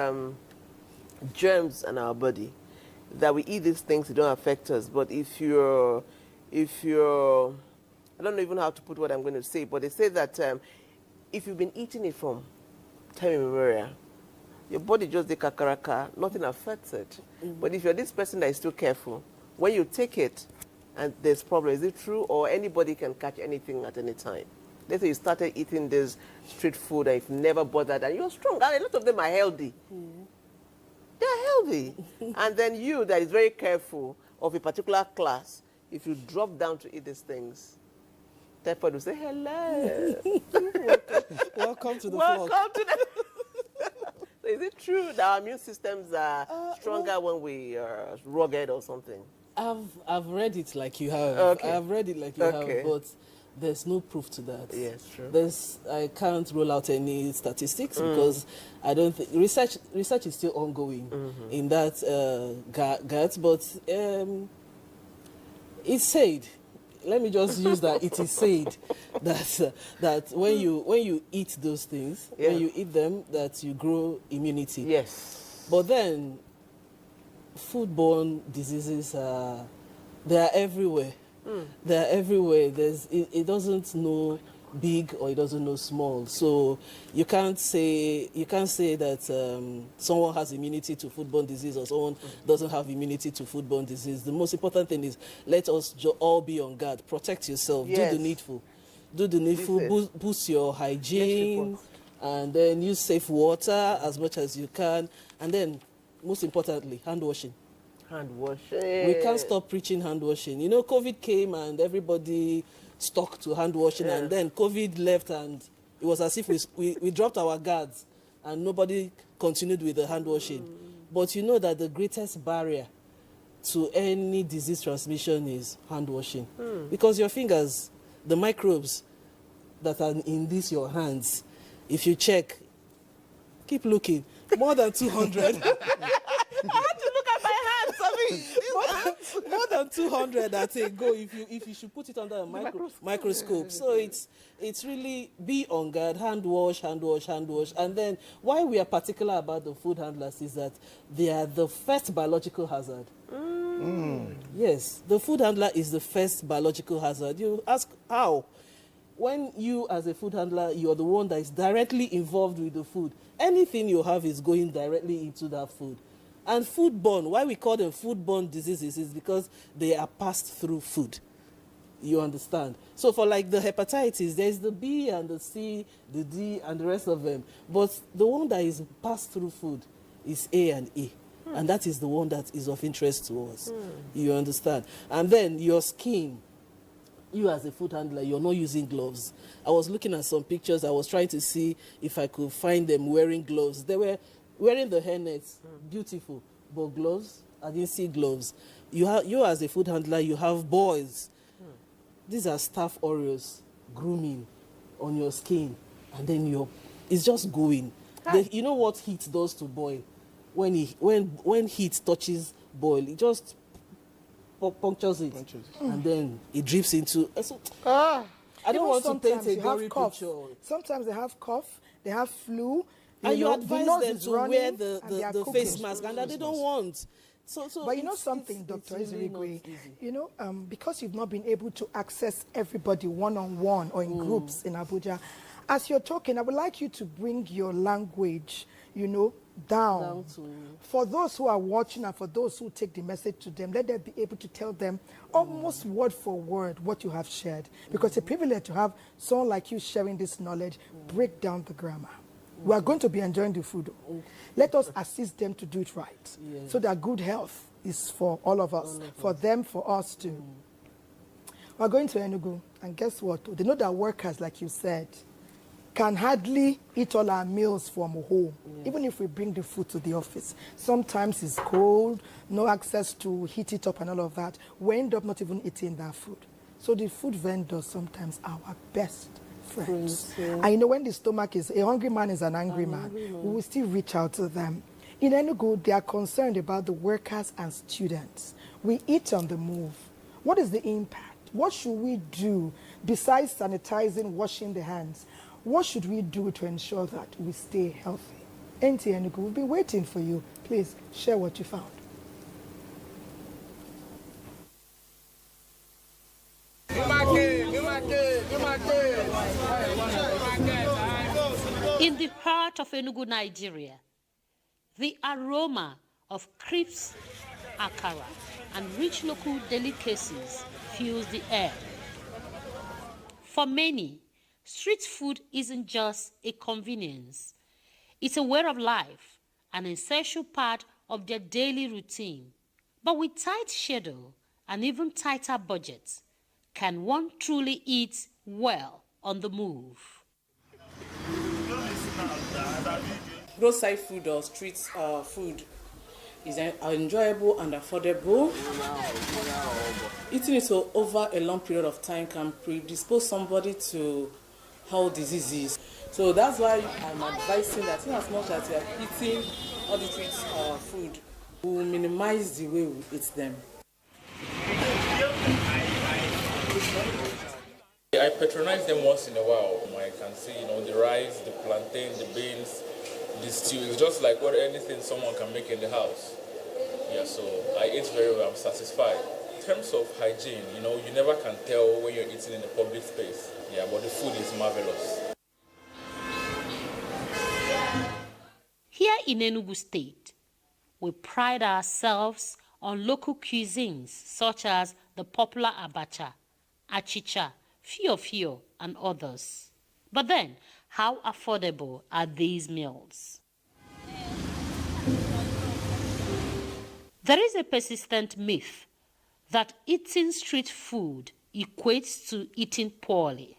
germs in our body, that we eat these things, they don't affect us. But if you're I don't know even how to put what I'm going to say, but they say that if you've been eating it from time immemorial, your body just the kakaraka, nothing affects it. But if you're this person that is still careful, when you take it and there's problem, is it true, or anybody can catch anything at any time? Let's say you started eating this street food and you've never bothered, and you're strong, and a lot of them are healthy. They're healthy. And then you that is very careful of a particular class, if you drop down to eat these things, therefore will say, hello. Welcome to the Welcome flock. to the So is it true that our immune systems are stronger when we are rugged or something? I've read it like you have. Okay. I've read it like you have, but there's no proof to that. Yes, true. I can't roll out any statistics because I don't think research is still ongoing in that gut. But it's said. Let me just use that. It is said that when you eat those things, when you eat them, that you grow immunity. Yes. But then, foodborne diseases they are everywhere. They are everywhere. It doesn't know big or it doesn't know small. So you can't say that someone has immunity to foodborne disease or someone doesn't have immunity to foodborne disease. The most important thing is let us all be on guard. Protect yourself. Yes. Do the needful. Do the needful. Boost your hygiene, and then use safe water as much as you can. And then, most importantly, hand washing. Hand washing. We can't stop preaching hand washing. You know, COVID came and everybody stuck to hand washing, and then COVID left and it was as if we dropped our guards and nobody continued with the hand washing. But you know that the greatest barrier to any disease transmission is hand washing. Because your fingers, the microbes that are in your hands, if you check, keep looking, more than 200. I want to look at my hands. I mean, more than 200 at a go if you should put it under a microscope. So it's really be on guard, hand wash. And then why we are particular about the food handlers is that they are the first biological hazard. Yes, the food handler is the first biological hazard. You ask how? When you as a food handler, you're the one that is directly involved with the food. Anything you have is going directly into that food. And foodborne, why we call them foodborne diseases is because they are passed through food. You understand? So for like the hepatitis, there's the B and the C, the D and the rest of them. But the one that is passed through food is A and E. And that is the one that is of interest to us. You understand? And then your skin. You as a food handler, you're not using gloves. I was looking at some pictures. I was trying to see if I could find them wearing gloves. They were wearing the hairnets, beautiful, but gloves, I didn't see gloves. You as a food handler, you have boys. These are staph aureus grooming on your skin, and then it's just going. You know what heat does to boil? When heat touches boil, it just punctures it, and then it drips into. I don't want to paint a gory picture. Sometimes they have cough, they have flu. And you advise them to wear the face mask, and that they don't want. But you know something, Dr. Ezirigwe, you know, because you've not been able to access everybody one-on-one or in groups in Abuja, as you're talking, I would like you to bring your language, you know, down for those who are watching and for those who take the message to them. Let them be able to tell them almost word for word what you have shared, because it's a privilege to have someone like you sharing this knowledge. Break down the grammar. We are going to be enjoying the food. Let us assist them to do it right, so that good health is for all of us, for them, for us too. We're going to Enugu, and guess what? They know that workers, like you said, can hardly eat all our meals from home, even if we bring the food to the office. Sometimes it's cold, no access to heat it up and all of that. We end up not even eating that food. So the food vendors sometimes are our best friends. And you know, when the stomach is, a hungry man is an angry man, we will still reach out to them. In Enugu, they are concerned about the workers and students. We eat on the move. What is the impact? What should we do besides sanitizing, washing the hands? What should we do to ensure that we stay healthy? NTA Enugu, we've been waiting for you. Please share what you found. In the heart of Enugu, Nigeria, the aroma of crepes, akara, and rich local delicacies fills the air. For many, street food isn't just a convenience. It's a way of life, an essential part of their daily routine. But with tight schedule and even tighter budgets, can one truly eat well on the move? Roadside food or street food is enjoyable and affordable. Eating it over a long period of time can predispose somebody to health diseases. So that's why I'm advising that in as much as we are eating all the street food, we will minimize the way we eat them. I patronize them once in a while. I can see, the rice, the plantain, the beans, the stew. It's just like anything someone can make in the house. Yeah, so I eat very well. I'm satisfied. In terms of hygiene, you never can tell when you're eating in a public space. Yeah, but the food is marvelous. Here in Enugu State, we pride ourselves on local cuisines such as the popular abacha, achicha, fio, and others. But then, how affordable are these meals? There is a persistent myth that eating street food equates to eating poorly.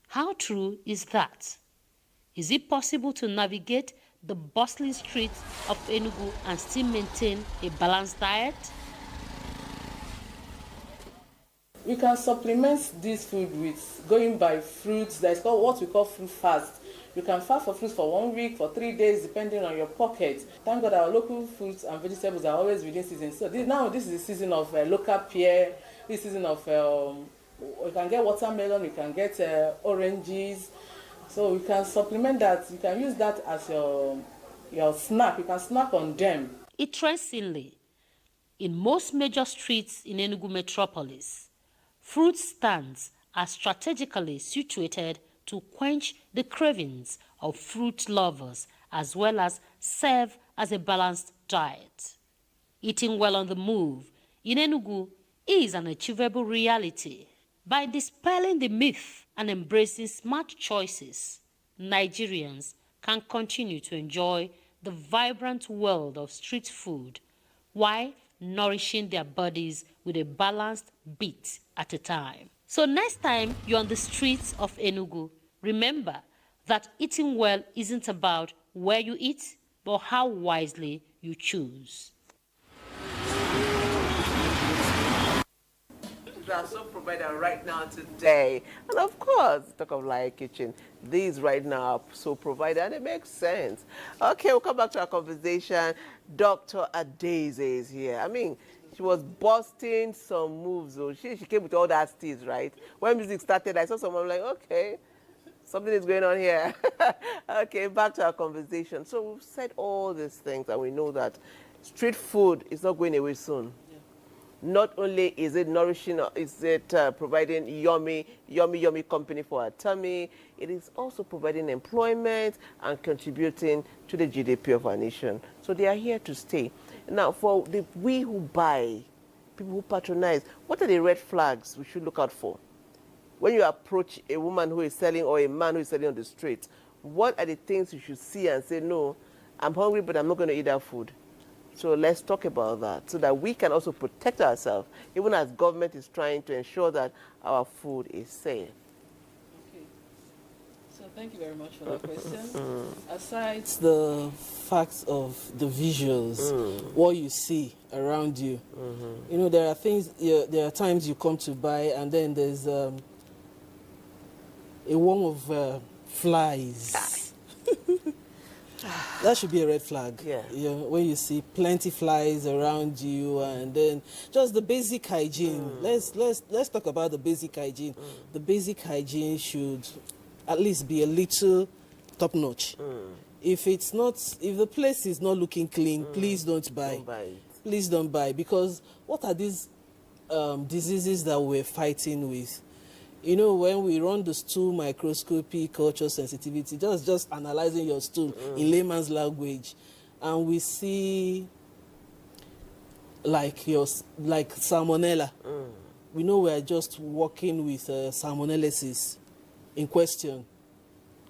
How true is that? Is it possible to navigate the bustling streets of Enugu and still maintain a balanced diet? We can supplement this food with going by fruits. That's called what we call fruit fast. You can fast for fruits for 1 week, for 3 days, depending on your pocket. Thank God our local fruits and vegetables are always within season. So now this is the season of local pear. This season of you can get watermelon, you can get oranges. So you can supplement that. You can use that as your snack. You can snack on them. Interestingly, in most major streets in Enugu metropolis, fruit stands are strategically situated to quench the cravings of fruit lovers as well as serve as a balanced diet. Eating well on the move in Enugu is an achievable reality. By dispelling the myth and embracing smart choices, Nigerians can continue to enjoy the vibrant world of street food while nourishing their bodies with a balanced bit at a time. So next time you're on the streets of Enugu, remember that eating well isn't about where you eat, but how wisely you choose. Are so provided right now today, and of course talk of Lion Kitchen, these right now are so provided and it makes sense. Okay, we'll come back to our conversation. Dr. Adeze is here. I mean, she was busting some moves. She came with all that steez, right? When music started, I saw someone like, okay, something is going on here. Okay, back to our conversation. So we've said all these things and we know that street food is not going away soon. Not only is it nourishing, is it providing yummy company for our tummy, it is also providing employment and contributing to the GDP of our nation. So they are here to stay. Now, for we who buy, people who patronize, what are the red flags we should look out for? When you approach a woman who is selling or a man who is selling on the street, what are the things you should see and say, no, I'm hungry, but I'm not going to eat that food? So let's talk about that so that we can also protect ourselves, even as government is trying to ensure that our food is safe. Okay. So thank you very much for that question. Aside the facts of the visuals, what you see around you, you know, there are things, there are times you come to buy and then there's a worm of flies. That should be a red flag. Yeah. You know, when you see plenty flies around you, and then just the basic hygiene. Let's talk about the basic hygiene. The basic hygiene should at least be a little top notch. If the place is not looking clean, please don't buy. Please don't buy, because what are these diseases that we're fighting with? You know, when we run the stool microscopy, culture sensitivity, just analyzing your stool in layman's language, and we see like salmonella. We know we are just working with salmonellosis in question,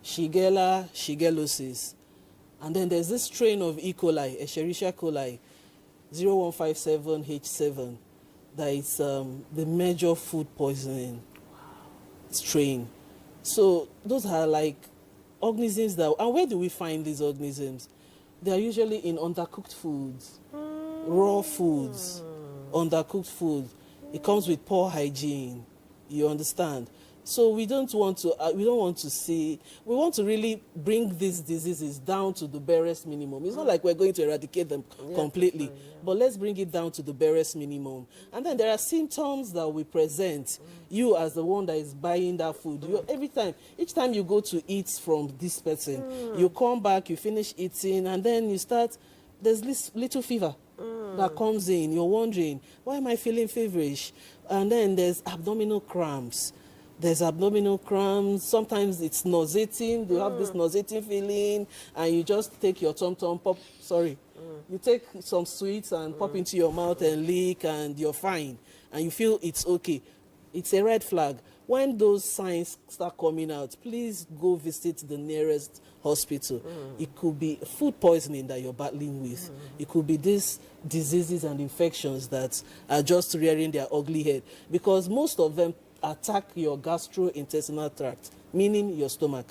Shigella shigellosis, and then there's this strain of E. coli, Escherichia coli, 0157H7, that is the major food poisoning strain. So those are like organisms that, and where do we find these organisms? They are usually in undercooked foods, raw foods, undercooked food. It comes with poor hygiene, you understand? So we don't want to see, we want to really bring these diseases down to the barest minimum. It's not like we're going to eradicate them completely, but let's bring it down to the barest minimum. And then there are symptoms that we present. You as the one that is buying that food, each time you go to eat from this person, you come back, you finish eating, and then there's this little fever that comes in. You're wondering, why am I feeling feverish? And then there's abdominal cramps. Sometimes it's nauseating. You have this nauseating feeling, and you just take your tom-tom pop. You take some sweets and pop into your mouth and lick, and you're fine, and you feel it's okay. It's a red flag. When those signs start coming out, please go visit the nearest hospital. It could be food poisoning that you're battling with. It could be these diseases and infections that are just rearing their ugly head, because most of them attack your gastrointestinal tract, meaning your stomach.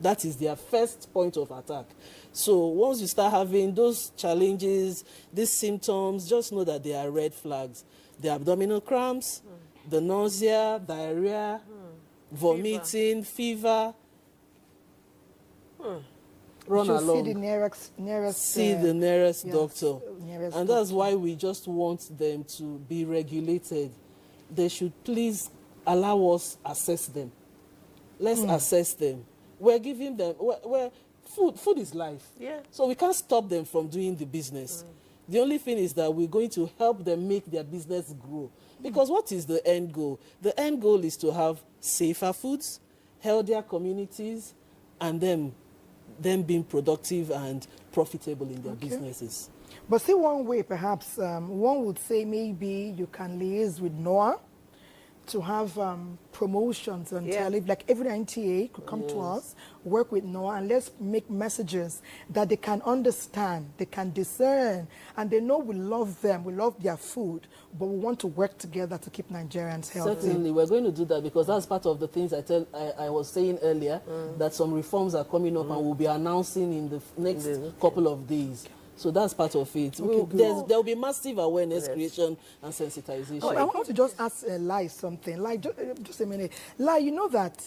That is their first point of attack. So once you start having those challenges, these symptoms, just know that they are red flags. The abdominal cramps, the nausea, diarrhea, vomiting, fever. Run You should along. see the nearest See the nearest yes, doctor. nearest And that's doctor. why we just want them to be regulated. They should please allow us assess them. Let's assess them. We're giving them, food is life. Yeah. So we can't stop them from doing the business. The only thing is that we're going to help them make their business grow. Because what is the end goal? The end goal is to have safer foods, healthier communities, and them being productive and profitable in their businesses. But see, one way perhaps one would say maybe you can liaise with NOAA to have promotions on telly. Like every NTA could come to us, work with NOAA, and let's make messages that they can understand, they can discern, and they know we love them, we love their food, but we want to work together to keep Nigerians healthy. Certainly, we're going to do that because that's part of the things I was saying earlier, that some reforms are coming up and we'll be announcing in the next couple of days. So that's part of it. There will be massive awareness creation and sensitization. Oh, I want to just ask Lai something. Lai, just a minute. Lai, you know that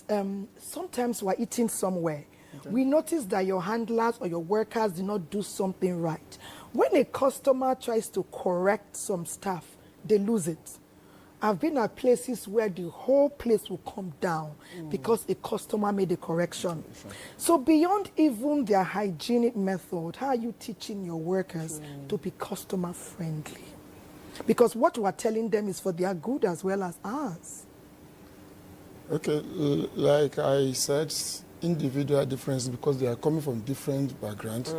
sometimes we're eating somewhere. We notice that your handlers or your workers did not do something right. When a customer tries to correct some stuff, they lose it. I've been at places where the whole place will come down because a customer made a correction. So beyond even their hygienic method, how are you teaching your workers to be customer friendly? Because what we are telling them is for their good as well as ours. Okay, like I said, individual differences because they are coming from different backgrounds.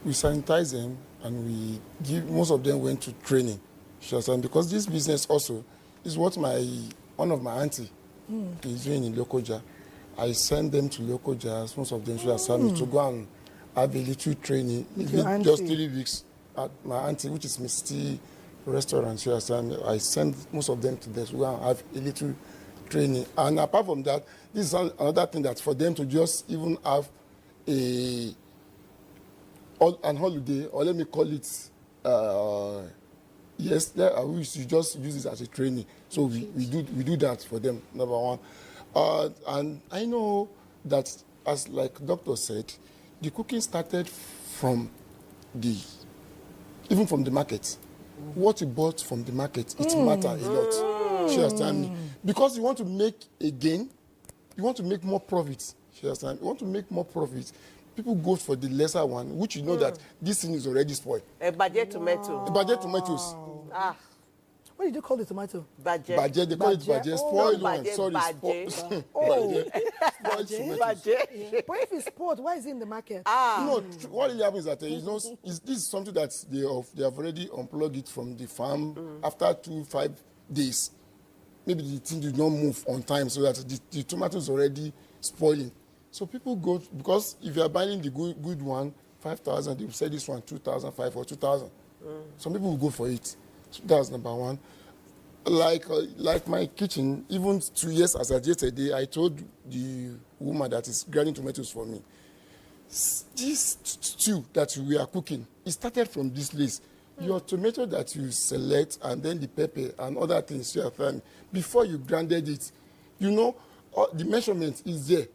We sanitize them and we give, most of them went to training. Because this business also is what one of my auntie is doing in Lokoja. I send them to Lokoja, most of them should have me to go and have a little training, just 3 weeks at my auntie, which is Misty Restaurant. I send most of them to there to go and have a little training. And apart from that, this is another thing that for them to just even have an holiday, or let me call it, yes, we used to just use it as a training. So we do that for them, number one. And I know that, as like doctor said, the cooking started from even from the market. What you bought from the market, it matters a lot. You understand me? Because you want to make a gain, you want to make more profits. You understand? You want to make more profits. People go for the lesser one, which you know that this thing is already spoiled. A budget tomato. A budget tomatoes. Ah. What did you call the tomato? Budget. Budget. They call it budget. Spoiled one. Sorry. Budget. Spoiled tomatoes. Budget. But if it's spoiled, why is it in the market? No, what really happens is that this is something that they have already unplugged it from the farm after 2-5 days. Maybe the thing did not move on time, so that the tomatoes already spoiling. So people go, because if you are buying the good one, 5,000, they will sell this one 2,500 or 2,000. Some people will go for it. So that's number one. Like my kitchen, even 2 years as of yesterday, I told the woman that is grinding tomatoes for me, this stew that we are cooking, it started from this list. Your tomato that you select and then the pepper and other things you have before you grinded it, you know, the measurement is there.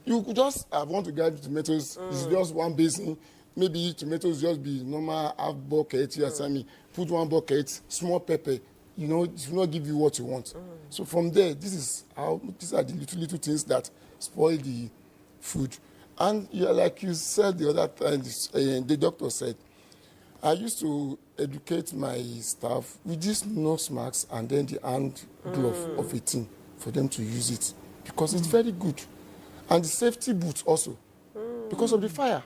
You could just want to grind tomatoes, it's just one basin. Maybe tomatoes just be normal half bucket, you understand me? Put 1 bucket, small pepper, you know, it will not give you what you want. So from there, these are the little things that spoil the food. And like you said the other time, the doctor said, I used to educate my staff with these nose masks and then the hand glove of a thing for them to use it because it's very good. And the safety boots also because of the fire.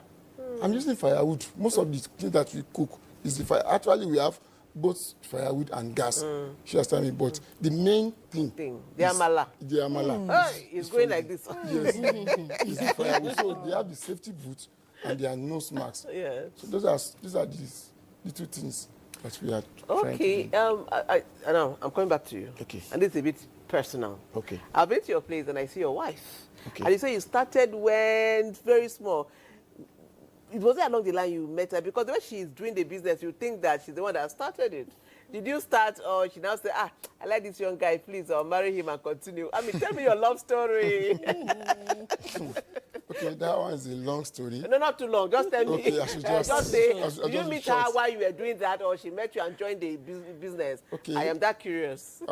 I'm using firewood. Most of the things that we cook is the fire. Actually, we have both firewood and gas. You understand me? But the main thing the amala. The amala. Hey, it's going like this. Yes. It's the firewood. So they have the safety boots and their nose masks. Yes. So these are these little things that we are trying to do. I know. I'm coming back to you. Okay. And this is a bit personal. Okay. I've been to your place and I see your wife. Okay. And you say you started when very small. It wasn't along the line you met her because the way she's doing the business, you think that she's the one that started it. Did you start or she now say, I like this young guy, please, I'll marry him and continue? I mean, tell me your love story. Okay, that one is a long story. No, not too long. Just tell me. Okay, I should just say, I'll did you meet her while you were doing that, or she met you and joined the business? Okay. I am that curious.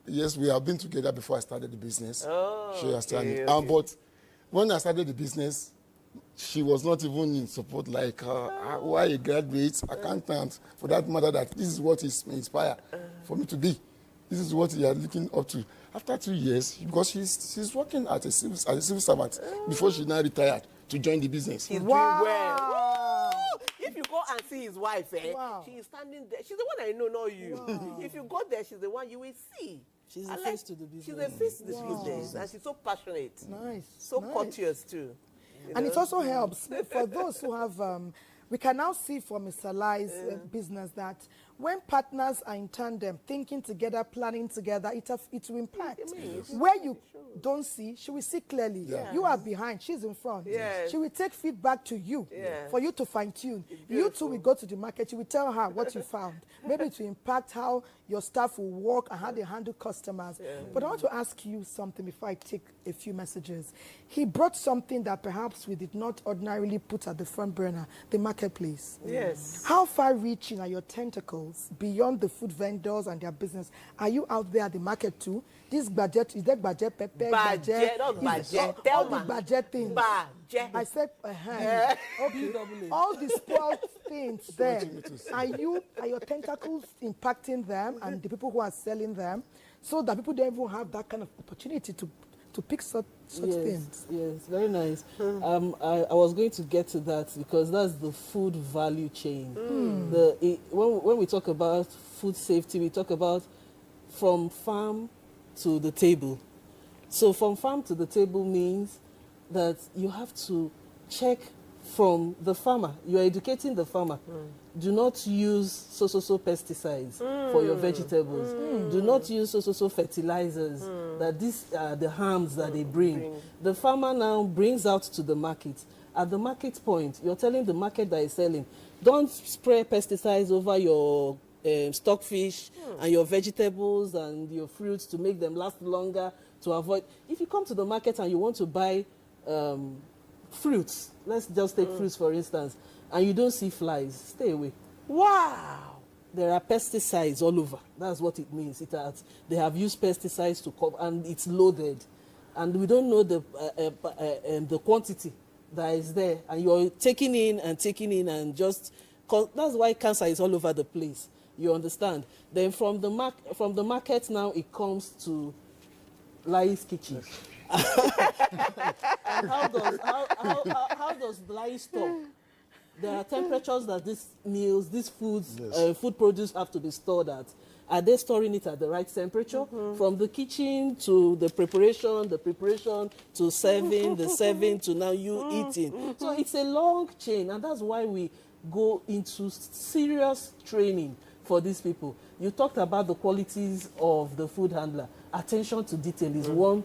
Yes, we have been together before I started the business. Oh, she understand. okay. But when I started the business, she was not even in support. Like, why a graduate, accountant, for that matter, that this is what is inspired for me to be. This is what you are looking up to. After 2 years, because she's working as a civil servant before she now retired to join the business. He's doing well. If you go and see his wife, she is standing there. She's the one I know, not you. Wow. If you go there, she's the one you will see. She's the face to the business. She's the face to the business, and she's so passionate. Nice. So courteous too. And it also helps for those who have. We can now see from Mr. Lai's business that when partners are in tandem, thinking together, planning together, it will impact. Where you don't see, she will see clearly. Yeah. You are behind, she's in front. Yes. She will take feedback to you for you to fine-tune. You two will go to the market, you will tell her what you found. Maybe to impact how your staff will work and how they handle customers. But I want to ask you something before I take a few messages. He brought something that perhaps we did not ordinarily put at the front burner, the marketplace. Yes. How far-reaching are your tentacles beyond the food vendors and their business? Are you out there at the market too? This budget, is that budget, pepper, budget, not budget. All the budget things. Budget. I said, okay. All the spoiled things there. Are your tentacles impacting them and the people who are selling them, so that people don't even have that kind of opportunity to pick such things? Yes, very nice. I was going to get to that because that's the food value chain. When we talk about food safety, we talk about from farm to the table. So from farm to the table means that you have to check from the farmer. You are educating the farmer. Do not use so pesticides for your vegetables. Do not use so fertilizers. That these are the harms that they bring. The farmer now brings out to the market. At the market point, you're telling the market that is selling, don't spray pesticides over your stockfish and your vegetables and your fruits to make them last longer, to avoid. If you come to the market and you want to buy fruits, let's just take fruits for instance, and you don't see flies, stay away. Wow. There are pesticides all over. That's what it means. They have used pesticides to cover, and it's loaded, and we don't know the quantity that is there, and you're taking in and just. That's why cancer is all over the place. You understand? Then from the market now it comes to Lai's kitchen. And how does Lai store? There are temperatures that these meals, these foods, food produce have to be stored at. Are they storing it at the right temperature? From the kitchen to the preparation to serving, the serving to now you eating. So it's a long chain, and that's why we go into serious training for these people. You talked about the qualities of the food handler. Attention to detail is one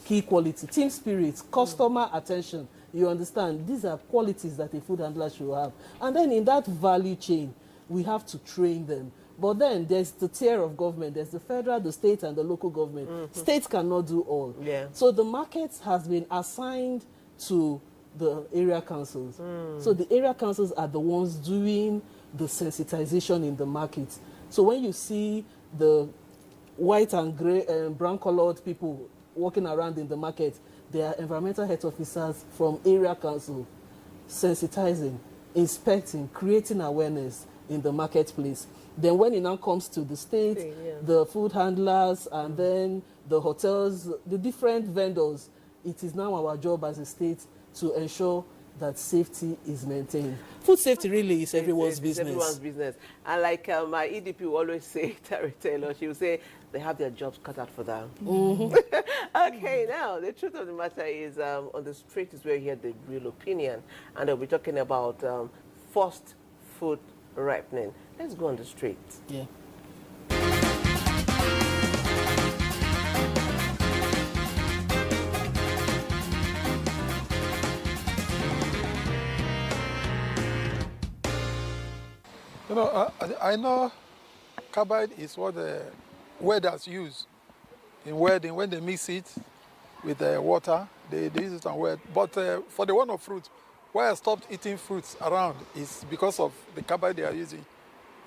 key quality. Team spirit, customer attention. You understand? These are qualities that a food handler should have. And then in that value chain, we have to train them. But then there's the tier of government. There's the federal, the state, and the local government. States cannot do all. So the market has been assigned to the area councils. So the area councils are the ones doing the sensitization in the market. So when you see the white and gray and brown colored people walking around in the market, they are environmental health officers from area council, sensitizing, inspecting, creating awareness in the marketplace. Then when it now comes to the state, the food handlers, and then the hotels, the different vendors, it is now our job as a state to ensure that safety is maintained. Food safety really is everyone's business. Everyone's business. And like my EDP will always say, Terry Taylor, she will say, they have their jobs cut out for them. Okay, now, the truth of the matter is on the street is where you hear the real opinion. And we're talking about forced food ripening. Let's go on the street. Yeah. I know carbide is what the welders use in welding. When they mix it with water, they use it on weld. But for the one of fruit, why I stopped eating fruits around is because of the carbide they are using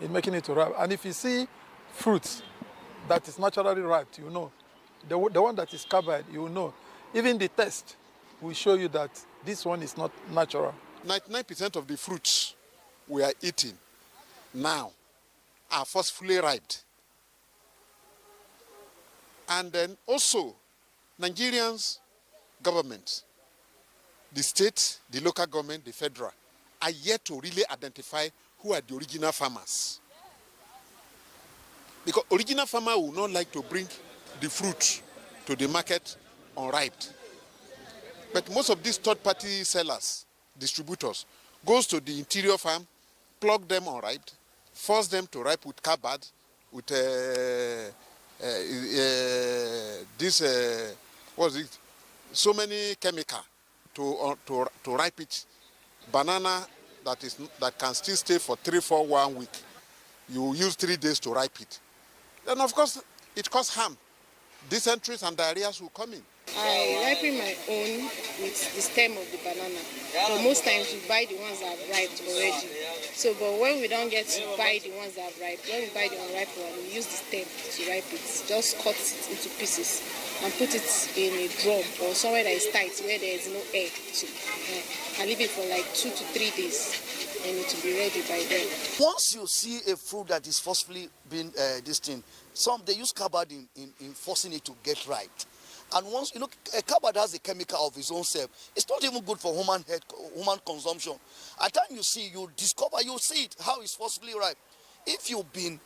in making it to ripe. And if you see fruits that is naturally ripe, you know. The one that is carbide, you will know. Even the test will show you that this one is not natural. 99% of the fruits we are eating now are forcefully ripe. And then also, Nigerians government, the state, the local government, the federal, are yet to really identify who are the original farmers. Because original farmer will not like to bring the fruit to the market unripe. But most of these third-party sellers, distributors, goes to the interior farm, plug them unripe, force them to ripe with carbide, with so many chemical to ripe it. Banana that can still stay for 1 week. You use 3 days to ripe it. Then of course it causes harm. Dysenteries and diarrhea will come in. I ripen my own with the stem of the banana. So most times we buy the ones that have ripe already. So, but when we don't get to buy the ones that have ripe, when we buy the unripe one, we use the stem to ripe it. Just cut it into pieces and put it in a drum or somewhere that is tight where there is no air to. And leave it for like 2 to 3 days. And it will be ready by then. Once you see a fruit that is forcefully being they use carbide in forcing it to get ripe. And once, a carbide has a chemical of its own self. It's not even good for human human consumption. At the time you see, you discover, you see it, how it's forcefully ripe. If you're the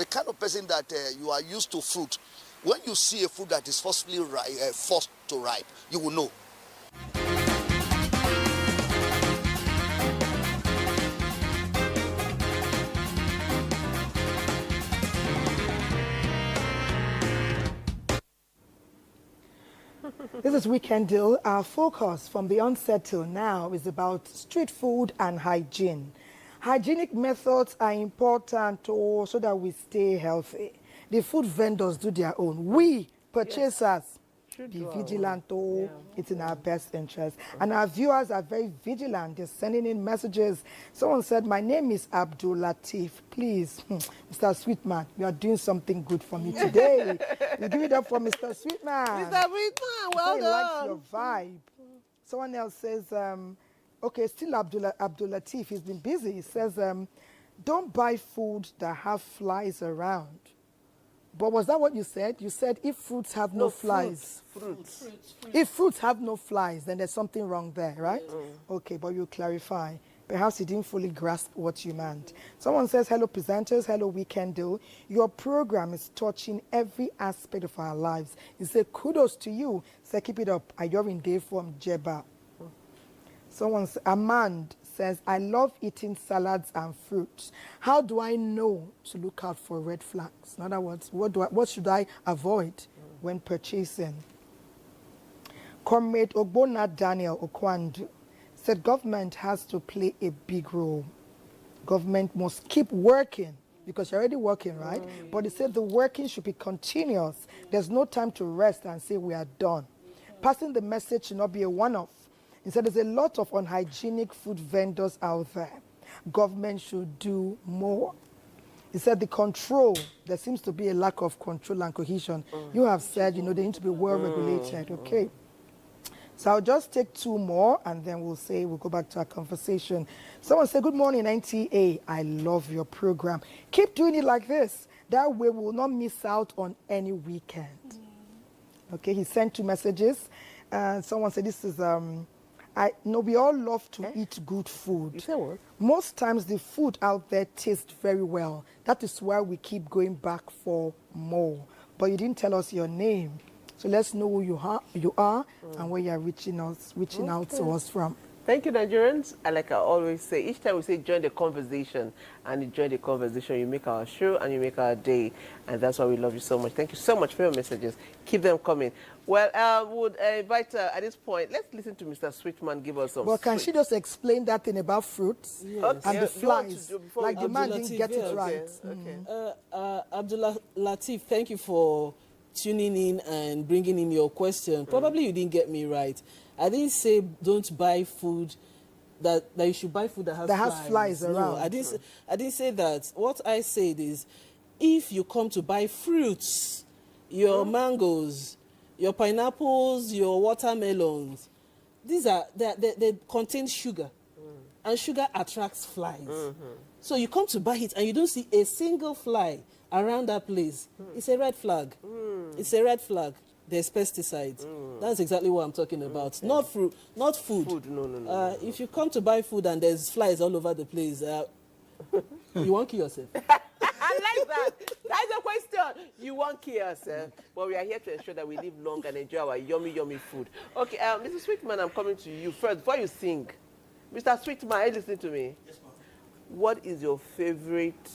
kind of person that you are used to fruit, when you see a fruit that is forcefully forced to ripe, you will know. This is Weekend Deal. Our focus from the onset till now is about street food and hygiene. Hygienic methods are important so that we stay healthy. The food vendors do their own. We, purchasers, be vigilant. It's in our best interest. And our viewers are very vigilant. They're sending in messages. Someone said, my name is Abdul Latif. Please, Mr. Sweetman, you are doing something good for me today. You give it up for Mr. Sweetman. Mr. Sweetman, well done. Likes your vibe. Someone else says, okay, still Abdul Latif. He's been busy. He says, don't buy food that have flies around. But was that what you said? You said if fruits have no flies. Fruits. If fruits have no flies, then there's something wrong there, right? Okay, but you clarify. Perhaps you didn't fully grasp what you meant. Someone says, hello presenters, hello Weekend Deal. Your program is touching every aspect of our lives. You say kudos to you. Say keep it up. Ayorin Day from Jeba. Someone, Amand says, I love eating salads and fruits. How do I know to look out for red flags? In other words, what should I avoid when purchasing? Comrade Ogbona Daniel Okwandu said government has to play a big role. Government must keep working because you're already working, right? But he said the working should be continuous. There's no time to rest and say we are done. Passing the message should not be a one-off. He said there's a lot of unhygienic food vendors out there. Government should do more. He said the control, there seems to be a lack of control and cohesion. You have said, they need to be well regulated, okay? So I'll just take 2 more and then we'll go back to our conversation. Someone said, good morning, NTA. I love your program. Keep doing it like this. That way we will not miss out on any weekend. Okay, he sent 2 messages. Someone said, this is, we all love to eat good food. You say what? Most times the food out there tastes very well. That is why we keep going back for more. But you didn't tell us your name. So let's know who you are and where you're reaching out to us from. Thank you, Nigerians. And like I always say, each time we say join the conversation, and you join the conversation, you make our show and you make our day. And that's why we love you so much. Thank you so much for your messages. Keep them coming. Well, would invite at this point, let's listen to Mr. Sweetman give us some. Well, can she just explain that thing about fruits and the flies? Like the man didn't get it right. Abdullah Latif, thank you for tuning in and bringing in your question. Probably you didn't get me right. I didn't say don't buy food that you should buy food that has flies around. No, I didn't say that. What I said is, if you come to buy fruits, your mangoes, your pineapples, your watermelons, they contain sugar, and sugar attracts flies. So you come to buy it and you don't see a single fly around that place. It's a red flag. It's a red flag. There's pesticides. That's exactly what I'm talking about. Not fruit, not food. No. If you come to buy food and there's flies all over the place, you won't kill yourself. I like that. That's the question. You won't kill yourself. But we are here to ensure that we live long and enjoy our yummy, yummy food. Okay, Mr. Sweetman, I'm coming to you first before you sing. Mr. Sweetman, are you listening to me? Yes, ma'am. What is your favorite?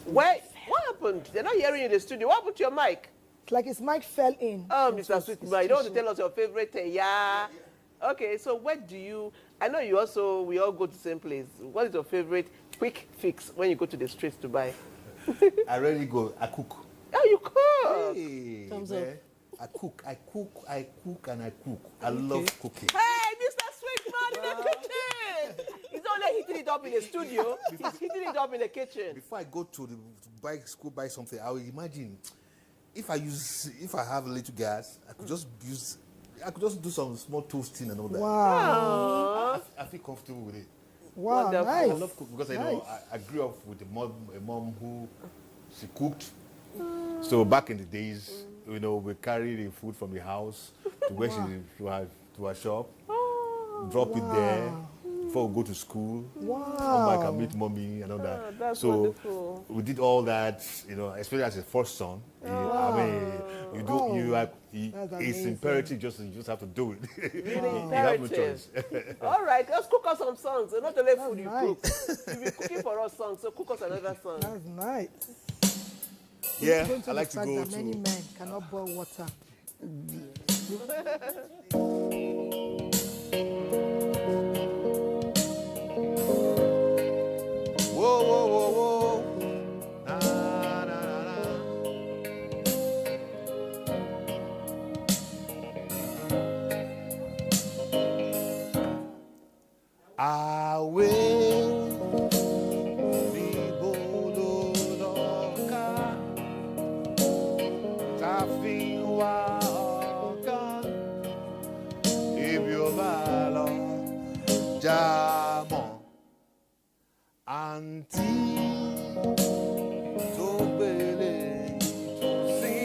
Wait. What happened? They're not hearing you in the studio. What happened to your mic? It's like his mic fell in. Oh, Mr. Sweetman, you don't want to tell us your favorite? Yeah. Okay, so where do you... I know we all go to the same place. What is your favorite quick fix when you go to the streets to buy? I rarely go. I cook. Oh, you cook? Hey, Thumbs up. I cook, and I cook. I love cooking. Hey, Mr. Sweetman in the kitchen! He's not only hitting it up in the studio, he's hitting it up in the kitchen. Before I go to buy something, I will imagine if I have a little gas, I could just do some small toasting and all that. Wow. I feel comfortable with it. Wow, wonderful. nice. I love cooking because I grew up with a mom who she cooked. So back in the days, we carry the food from the house to where to her shop, drop it there before we go to school. Wow. Come back and meet mommy and all that. That's so wonderful. we did all that, especially as a first son. It's imperative. You just have to do it. Really You have no choice. All right, let's cook us some songs. Not only food you cook. You've been cooking for us songs, so cook us another song. That's nice. Yeah, Going to I like the to fact go that to. many men cannot boil water. Whoa, whoa, whoa, whoa. Na, na, na, na. I will be bololoka, tafiwa okan, ibiobalo, jamon. Àǹtí tó gbélé tó sí,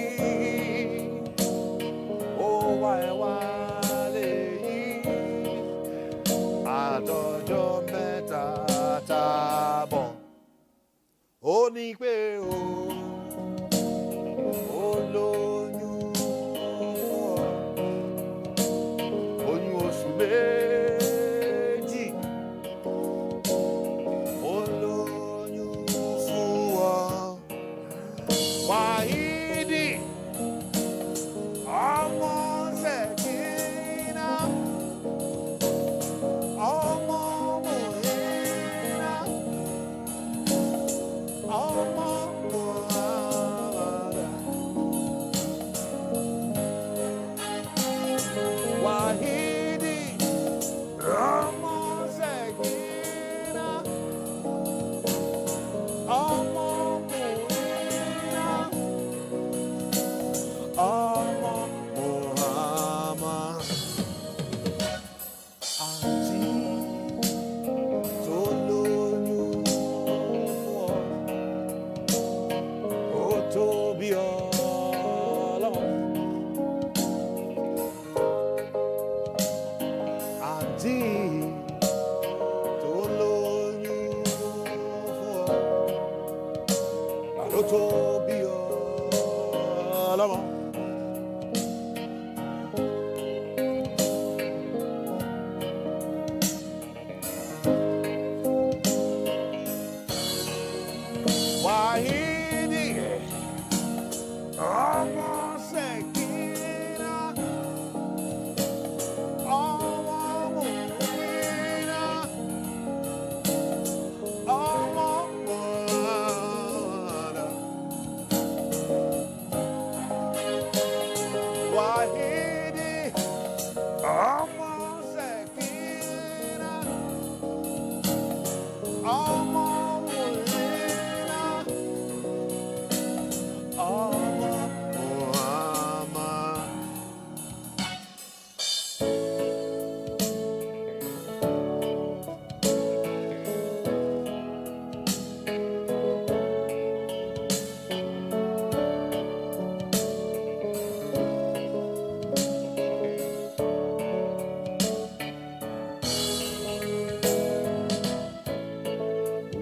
ó wá ẹ wálé yìí, àtọjọ́ mẹ́ta tábọ̀. Ó ní pé ó lóyún oyún oṣù méjì. Wahidi, ọmọ Sekina, ọmọ Muhina, ọmọ Muhammad. Wahidi, ọmọ Sekina, ọmọ Muhammad. Àǹtí tó lóyún ó tóbi Ọlọ́run. Àǹtí tó lóyún ó tóbi Ọlọ́run. Almost again. Almost again. Almost. Wahidi. Almost again. Almost.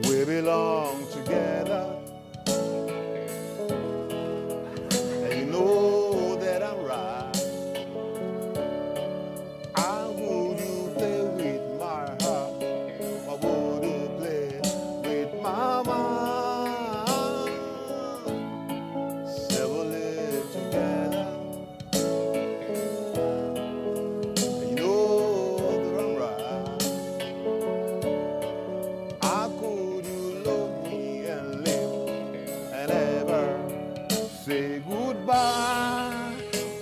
We belong together, and you know that I'm right. I would you play with my heart, or would you play with my mind? So we'll live together, and you know that I'm right. How could you love me and live and ever say goodbye?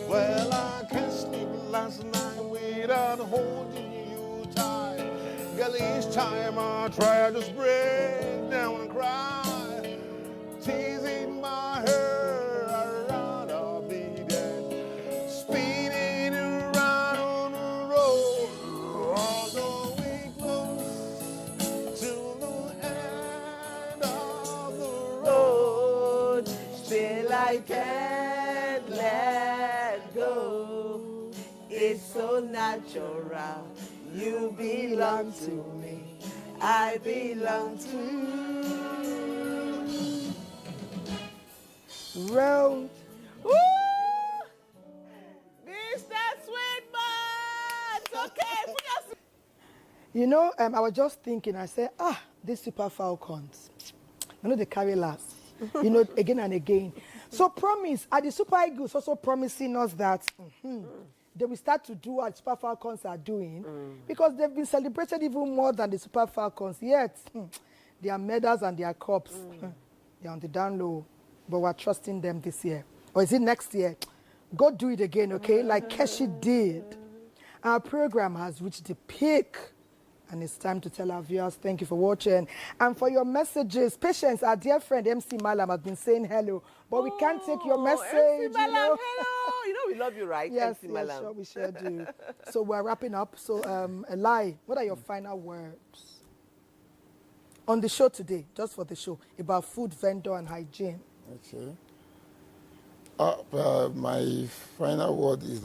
Well, I can't sleep last night without holding you tight. Girl, each time I try, I just break down and cry. Tears in my hair, I'd rather be dead. Spinning around on the road, all the way close to the end of the road. Still I can't let go. It's so natural. You belong to me. I belong to you. Road. Woo! Mr. Sweetman! It's okay. Put your... You know, I was just thinking, I said, these Super Falcons, I know they carry last, you know, again and again. So promise, are the Super Eagles also promising us that they will start to do what Super Falcons are doing? Because they've been celebrated even more than the Super Falcons, yet their medals and their cups, they're on the down low, but we're trusting them this year. Or is it next year? Go do it again, okay? Like Keshi did. Our program has reached the peak. And it's time to tell our viewers, thank you for watching. And for your messages, patience, our dear friend MC Malam has been saying hello, but we can't take your message. MC Malam, hello. You know we love you, right? Yes, MC Malam. sure, we sure do. So we're wrapping up. So, Eli, what are your final words on the show today, just for the show, about food vendor and hygiene? Okay. My final word is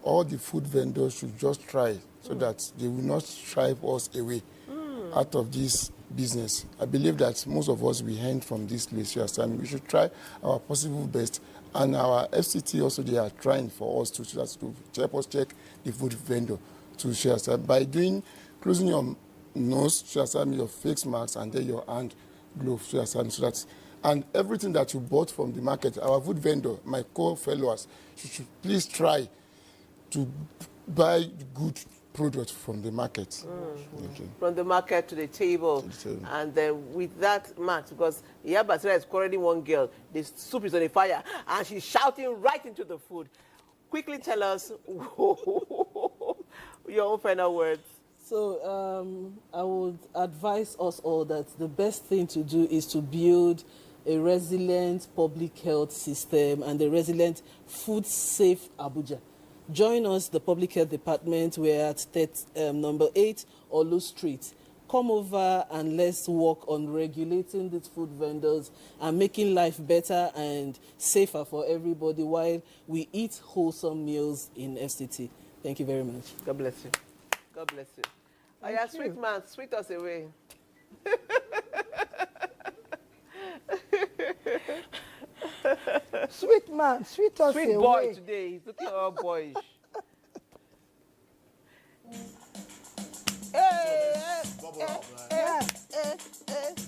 all the food vendors should just try so that they will not drive us away out of this business. I believe that most of us we earn from this place here, and we should try our possible best. And our FCT also, they are trying for us to help us check the food vendor to share. By closing your nose, your face mask, and then your hand gloves, so that, and everything that you bought from the market, our food vendor, my co-fellows, should please try to buy good products from the market. Okay. From the market to the table. And then with that, Max, because Yabasira is quarreling one girl, the soup is on the fire, and she's shouting right into the food. Quickly tell us your own final words. So I would advise us all that the best thing to do is to build a resilient public health system and a resilient food-safe Abuja. Join us, the Public Health Department. We're at number 8 Olu Street. Come over and let's work on regulating these food vendors and making life better and safer for everybody while we eat wholesome meals in FCT. Thank you very much. God bless you. God bless you. Oh, yeah, sweet man, sweet us away. Sweet man, sweet us Sweet away. boy today. He's looking all boyish. Hey, Bubble up, man. hey, hey, hey.